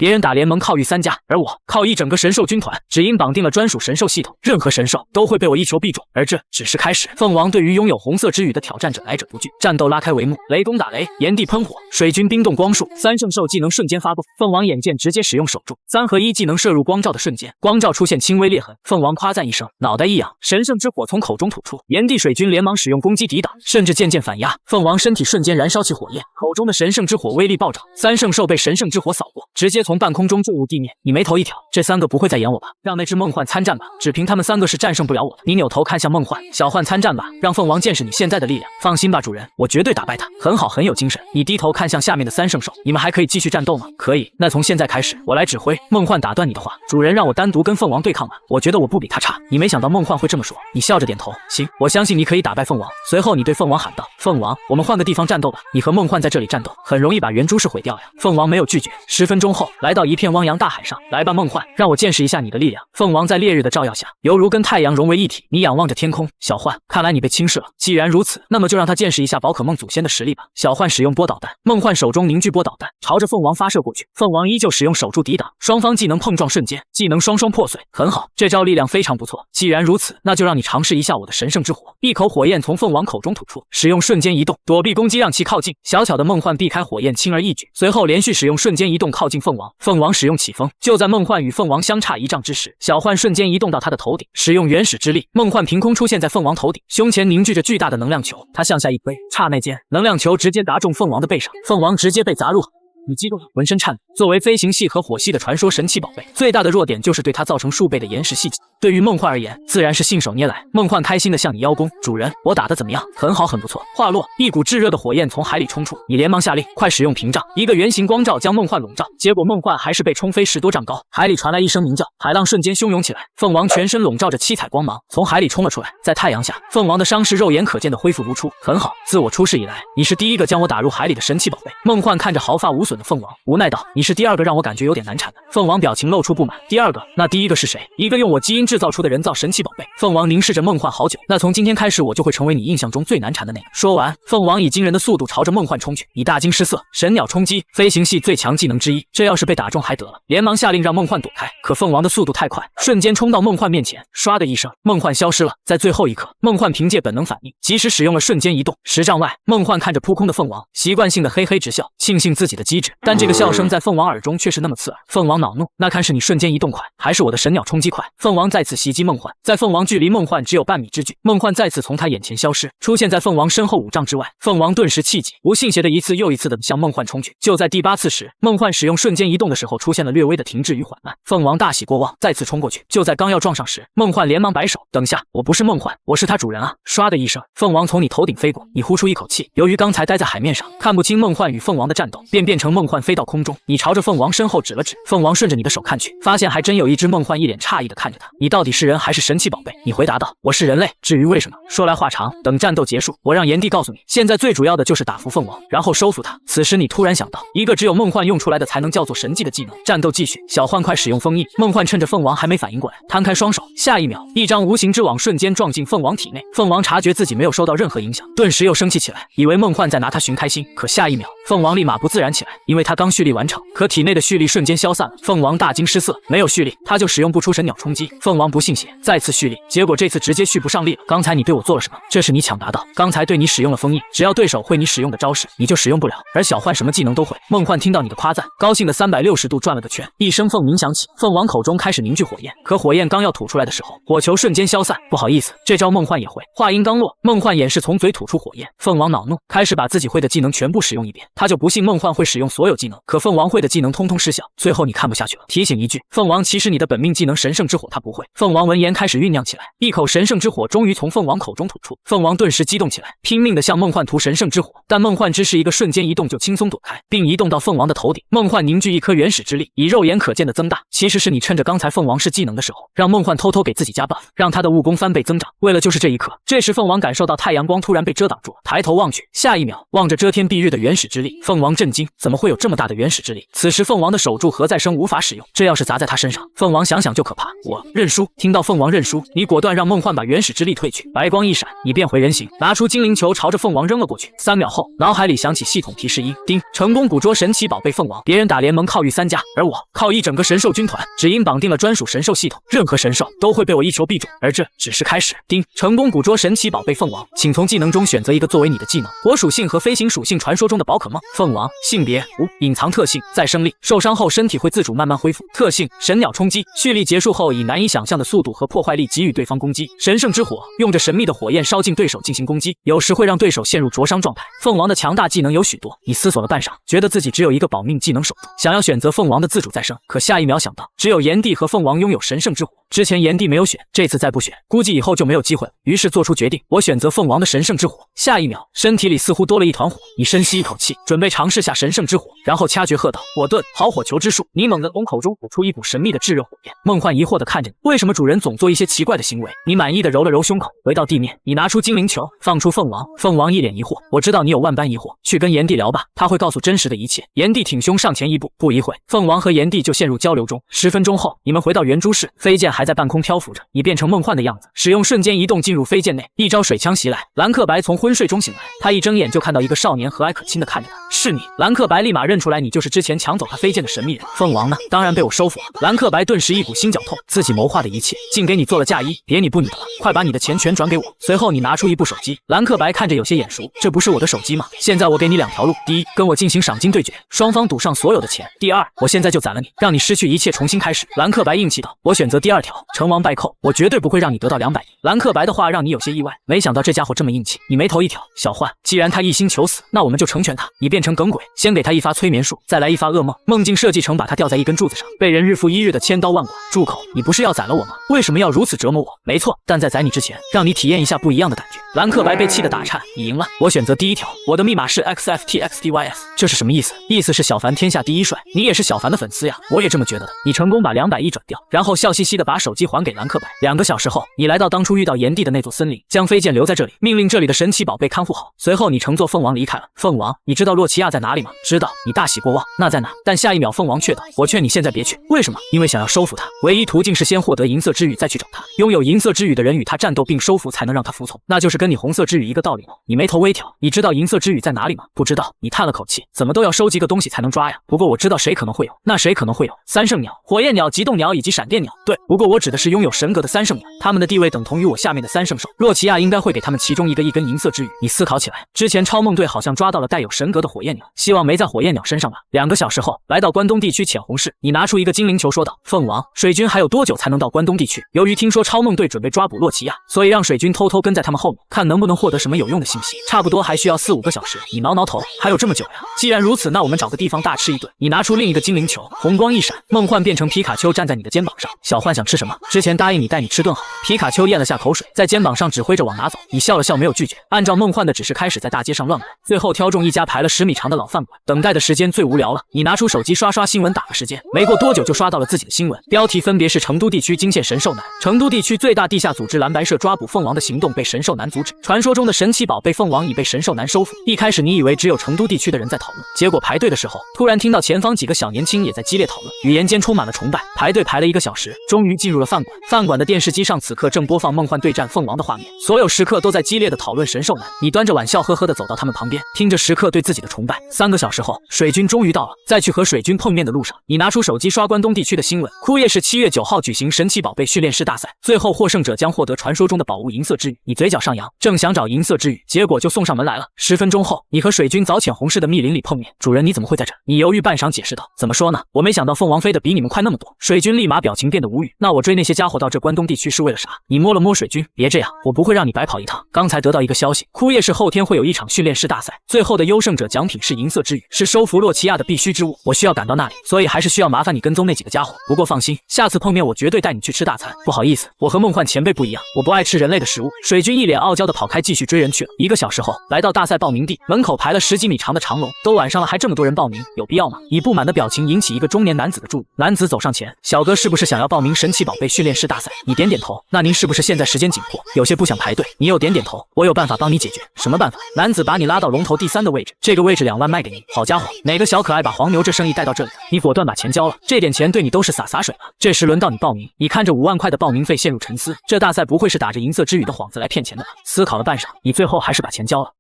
别人打联盟靠御3家，而我靠一整个神兽军团。只因绑定了专属神兽系统，任何神兽都会被我一球必中。而这只是开始。凤王对于拥有红色之羽的挑战者来者不拒，战斗拉开帷幕。雷公打雷，炎帝喷火，水军冰冻光束，3圣兽技能瞬间发动。凤王眼见直接使用手柱，3合1技能射入光照的瞬间，光照出现轻微裂痕。凤王夸赞一声，脑袋一仰，神圣之火从口中吐出。炎帝水军连忙使用攻击抵挡，甚至渐渐反压。凤王身体瞬间燃烧起火焰，口中的神圣之火威力暴涨，3圣兽被神圣之火扫过，直接从半空中坠入地面。你眉头一挑，这3个不会再演我吧？让那只梦幻参战吧，只凭他们3个是战胜不了我的。你扭头看向梦幻，小幻参战吧，让凤王见识你现在的力量。放心吧，主人，我绝对打败他，很好，很有精神。你低头看向下面的3圣兽，你们还可以继续战斗吗？可以，那从现在开始我来指挥。梦幻打断你的话，主人让我单独跟凤王对抗吧，我觉得我不比他差。你没想到梦幻会这么说，你笑着点头，行，我相信你可以打败凤王。随后你对凤王喊道，凤王，我们换个地方战斗吧，你和梦幻在这里战斗，很容易把圆珠石毁掉呀。凤王没有拒绝。10分钟后，来到一片汪洋大海上，来吧，梦幻，让我见识一下你的力量。凤王在烈日的照耀下，犹如跟太阳融为一体。你仰望着天空，小幻，看来你被轻视了。既然如此，那么就让他见识一下宝可梦祖先的实力吧。小幻使用波导弹，梦幻手中凝聚波导弹，朝着凤王发射过去。凤王依旧使用手柱抵挡，双方技能碰撞瞬间，技能双双破碎。很好，这招力量非常不错。既然如此，那就让你尝试一下我的神圣之火。一口火焰从凤王口中吐出，使用瞬间移动躲避攻击，让其靠近。小巧的梦幻避开火焰，轻而易举。随后连续使用瞬间移动靠近凤王。凤王使用起风，就在梦幻与凤王相差1丈之时，小幻瞬间移动到他的头顶，使用原始之力，梦幻凭空出现在凤王头顶，胸前凝聚着巨大的能量球。他向下一挥，刹那间，能量球直接打中凤王的背上，凤王直接被砸入。你激动了，浑身颤抖。作为飞行系和火系的传说神奇宝贝，最大的弱点就是对它造成数倍的延时细节。对于梦幻而言，自然是信手捏来。梦幻开心的向你邀功，主人，我打得怎么样？很好，很不错。话落，一股炙热的火焰从海里冲出，你连忙下令，快使用屏障，一个圆形光罩将梦幻笼罩。结果梦幻还是被冲飞10多丈高，海里传来一声鸣叫，海浪瞬间汹涌起来。凤王全身笼罩着七彩光芒，从海里冲了出来。在太阳下，凤王的伤势肉眼可见的恢复如初。很好，自我出世以来，你是第一个将我打入海里的神奇宝贝。梦幻看着毫发无损的凤王，无奈道：“你是第2个让我感觉有点难缠的。”凤王表情露出不满。第2个？那第1个是谁？一个用我基因制造出的人造神奇宝贝。凤王凝视着梦幻好久。那从今天开始，我就会成为你印象中最难缠的那个。说完，凤王以惊人的速度朝着梦幻冲去。你大惊失色，神鸟冲击，飞行系最强技能之一，这要是被打中还得了。连忙下令让梦幻躲开。可凤王的速度太快，瞬间冲到梦幻面前，唰的一声，梦幻消失了。在最后一刻，梦幻凭借本能反应，及时使用了瞬间移动。10丈外，梦幻看着扑空的凤王，习惯性的嘿嘿直笑，庆幸自己的机智。但这个笑声在凤王耳中却是那么刺耳。凤王恼怒，那看是你瞬间移动快，还是我的神鸟冲击快？凤王在再次袭击梦幻，在凤王距离梦幻只有半米之距，梦幻再次从他眼前消失，出现在凤王身后5丈之外。凤王顿时气急，不信邪的一次又一次的向梦幻冲去。就在第8次时，梦幻使用瞬间移动的时候，出现了略微的停滞与缓慢。凤王大喜过望，再次冲过去。就在刚要撞上时，梦幻连忙摆手：“等下，我不是梦幻，我是他主人啊！”唰的一声，凤王从你头顶飞过，你呼出一口气。由于刚才待在海面上，看不清梦幻与凤王的战斗，便变成梦幻飞到空中。你朝着凤王身后指了指，凤王顺着你的手看去，发现还真有一只梦幻，一脸诧异的看着他：“你到底是人还是神奇宝贝？”你回答道：“我是人类。至于为什么，说来话长，等战斗结束，我让炎帝告诉你。现在最主要的就是打服凤王，然后收服他。”此时你突然想到，一个只有梦幻用出来的才能叫做神技的技能。战斗继续，小幻快使用封印。梦幻趁着凤王还没反应过来，摊开双手，下一秒，一张无形之网瞬间撞进凤王体内。凤王察觉自己没有受到任何影响，顿时又生气起来，以为梦幻在拿他寻开心。可下一秒，凤王立马不自然起来，因为他刚蓄力完成，可体内的蓄力瞬间消散了。凤王大惊失色，没有蓄力，他就使用不出神鸟冲击。凤王不信邪，再次蓄力，结果这次直接蓄不上力了。刚才你对我做了什么？这是你抢答到。刚才对你使用了封印，只要对手会你使用的招式，你就使用不了。而小幻什么技能都会。梦幻听到你的夸赞，高兴的360度转了个圈，一声凤鸣响起，凤王口中开始凝聚火焰。可火焰刚要吐出来的时候，火球瞬间消散。不好意思，这招梦幻也会。话音刚落，梦幻也是从嘴吐出火焰。凤王恼怒，开始把自己会的技能全部使用一遍。他就不信梦幻会使用所有技能，可凤王会的技能通通失效。最后你看不下去了，提醒一句，凤王其实你的本命技能神圣之火他不会。凤王闻言开始酝酿起来，一口神圣之火终于从凤王口中吐出。凤王顿时激动起来，拼命的向梦幻涂神圣之火，但梦幻只是一个瞬间移动就轻松躲开，并移动到凤王的头顶。梦幻凝聚一颗原始之力，以肉眼可见的增大。其实是你趁着刚才凤王是技能的时候，让梦幻偷偷给自己加 buff， 让他的武功翻倍增长，为了就是这一刻。这时凤王感受到太阳光突然被遮挡住，抬头望去，下一秒望着遮天蔽日的原始之力，凤王震惊，怎么会有这么大的原始之力？此时凤王的守住何再生无法使用，这要是砸在他身上，凤王想想就可怕。我认输。听到凤王认输，你果断让梦幻把原始之力退去，白光一闪，你变回人形，拿出精灵球朝着凤王扔了过去。3秒后，脑海里响起系统提示音：叮，成功捕捉神奇宝贝凤王。别人打联盟靠遇3家，而我靠一整个神兽军团，只因绑定了专属神兽系统，任何神兽都会被我一球必中，而这只是开始。叮，成功捕捉神奇宝贝凤王，请从技能中选择一个作为你的技能，火属性和飞行属性传说中的宝可梦。凤王，性别无，隐藏特性再生力，受伤后身体会自主慢慢恢复。特性神鸟冲击，蓄力结束后以难以想象的速度和破坏力给予对方攻击。神圣之火，用着神秘的火焰烧进对手进行攻击，有时会让对手陷入灼伤状态。凤王的强大技能有许多，你思索了半晌，觉得自己只有一个保命技能守住，想要选择凤王的自主再生，可下一秒想到只有炎帝和凤王拥有神圣之火，之前炎帝没有选，这次再不选，估计以后就没有机会了。于是做出决定，我选择凤王的神圣之火。下一秒，身体里似乎多了一团火，你深吸一口气，准备尝试下神圣之火，然后掐诀喝道：火遁，好火球之术。你猛地从口中吐出一股神秘的炙热火焰。梦幻疑惑地看着你，为什么主人总做一些奇怪的行为？你满意的揉了揉胸口，回到地面，你拿出精灵球，放出凤王。凤王一脸疑惑，我知道你有万般疑惑，去跟炎帝聊吧，他会告诉真实的一切。炎帝挺胸上前一步，不一会，凤王和炎帝就陷入交流中。10分钟后，你们回到圆珠市，飞剑还在半空漂浮着，你变成梦幻的样子，使用瞬间移动进入飞剑内，一招水枪袭来。兰克白从昏睡中醒来，他一睁眼就看到一个少年和蔼可亲的看着他，是你。兰克白立马认出来你就是之前抢走他飞剑的神秘人。凤王呢？当然被我收服了。兰克白顿时一股心绞痛，自己谋划的一切竟给你做了嫁衣，别你不你的了，快把你的钱全转给我。随后你拿出一部手机，兰克白看着有些眼熟，这不是我的手机吗？现在我给你2条路，第一，跟我进行赏金对决，双方赌上所有的钱；第二，我现在就宰了你，让你失去一切，重新开始。兰克白硬气道，我选择第2条，成王败寇，我绝对不会让你得到200亿。兰克白的话让你有些意外，没想到这家伙这么硬气。你眉头一挑，小幻，既然他一心求死，那我们就成全他。你变成耿鬼，先给他一发催眠术，再来一发噩梦，梦境设计成把他吊在一根柱子上，被人日复一日的千刀万剐。住口！你不是要宰了我吗？为什么要如此折磨我？没错，但在宰你之前，让你体验一下不一样的感觉。兰克白被气得打颤，你赢了。我选择第1条，我的密码是 XFTXDYS， 这是什么意思？意思是小凡天下第一帅，你也是小凡的粉丝呀。我也这么觉得的。你成功把200亿转掉，然后笑嘻嘻的把手机还给兰克白。2个小时后，你来到当初遇到炎帝的那座森林，将飞剑留在这里，命令这里的神奇宝贝看护好。随后你乘坐凤王离开了。凤王，你知道洛奇亚在哪里吗？知道。你大喜过望，那在哪？但下一秒凤王却道，我劝你现在别去。为什么？因为想要收服他，唯一途径是先获得银色之羽再去找他，拥有银色之羽的人与他战斗并收服才能让他服从，那就是跟你红色之羽一个道理吗？你眉头微挑，你知道银色之羽在哪里吗？不知道。你叹了口气，怎么都要收集个东西才能抓呀？不过我知道谁可能会有。那谁可能会有？3圣鸟、火焰鸟、极冻鸟以及闪电鸟。对，不过我指的是拥有神格的3圣鸟，他们的地位等同于我下面的3圣兽。洛奇亚应该会给他们其中一根银色之羽。你思考起来，之前超梦队好像抓到了带有神格的火焰鸟，希望没在火焰鸟身上吧。2个小时后，来到关东地区浅红市，你拿出一个精灵球说道，凤王，水军还有多久才能到到关东地区。由于听说超梦队准备抓捕洛奇亚，所以让水军偷偷跟在他们后面，看能不能获得什么有用的信息。差不多还需要4、5个小时。你挠挠头，还有这么久呀？既然如此，那我们找个地方大吃一顿。你拿出另一个精灵球，红光一闪，梦幻变成皮卡丘站在你的肩膀上。小幻想吃什么？之前答应你带你吃顿好。皮卡丘咽了下口水，在肩膀上指挥着往哪走。你笑了笑，没有拒绝，按照梦幻的指示开始在大街上乱逛，最后挑中一家排了10米长的老饭馆。等待的时间最无聊了，你拿出手机刷刷新闻打个时间，没过多久就刷到了自己的新闻，标题分别是成都地区惊现神兽男，成都地区最大地下组织蓝白社抓捕凤王的行动被神兽男阻止，传说中的神奇宝贝凤王已被神兽男收服。一开始你以为只有成都地区的人在讨论，结果排队的时候，突然听到前方几个小年轻也在激烈讨论，语言间充满了崇拜。排队排了1个小时，终于进入了饭馆。饭馆的电视机上此刻正播放梦幻对战凤王的画面，所有食客都在激烈的讨论神兽男。你端着碗笑呵呵的走到他们旁边，听着食客对自己的崇拜。3个小时后，水军终于到了。在去和水军碰面的路上，你拿出手机刷关东地区的新闻。枯叶市7月9号举行神奇宝贝训练师大赛，最后获胜者将获得传说中的宝物银色之羽。你嘴角上扬，正想找银色之羽，结果就送上门来了。10分钟后，你和水军早浅红市的密林里碰面。主人，你怎么会在这？你犹豫半晌解释道：怎么说呢，我没想到凤王飞得比你们快那么多。水军立马表情变得无语。那我追那些家伙到这关东地区是为了啥？你摸了摸水军，别这样，我不会让你白跑一趟。刚才得到一个消息，枯叶市后天会有一场训练师大赛，最后的优胜者奖品是银色之羽，是收服洛奇亚的必须之物。我需要赶到那里，所以还是需要麻烦你跟踪那几个家伙。不过放心，下次碰面我绝对带你去吃大餐。不好意思，我和梦幻前辈不一样，我不爱吃人类的食物。水军一脸傲娇的跑开，继续追人去了。1个小时后，来到大赛报名地，门口排了10几米长的长龙，都晚上了还这么多人报名，有必要吗？以不满的表情引起一个中年男子的注意。男子走上前，小哥是不是想要报名神奇宝贝训练师大赛？你点点头。那您是不是现在时间紧迫，有些不想排队？你又点点头。我有办法帮你解决。什么办法？男子把你拉到龙头第3的位置，这个位置2万卖给你。好家伙，哪个小可爱把黄牛这生意带到这里的？你果断把钱交了，这点钱对你都是洒水了。这时轮到你报名，你看着5万块的报名费陷入沉思，这大赛不会是打着银色之羽的幌子来骗钱的吧？思考了半晌，你最后还是把钱交了。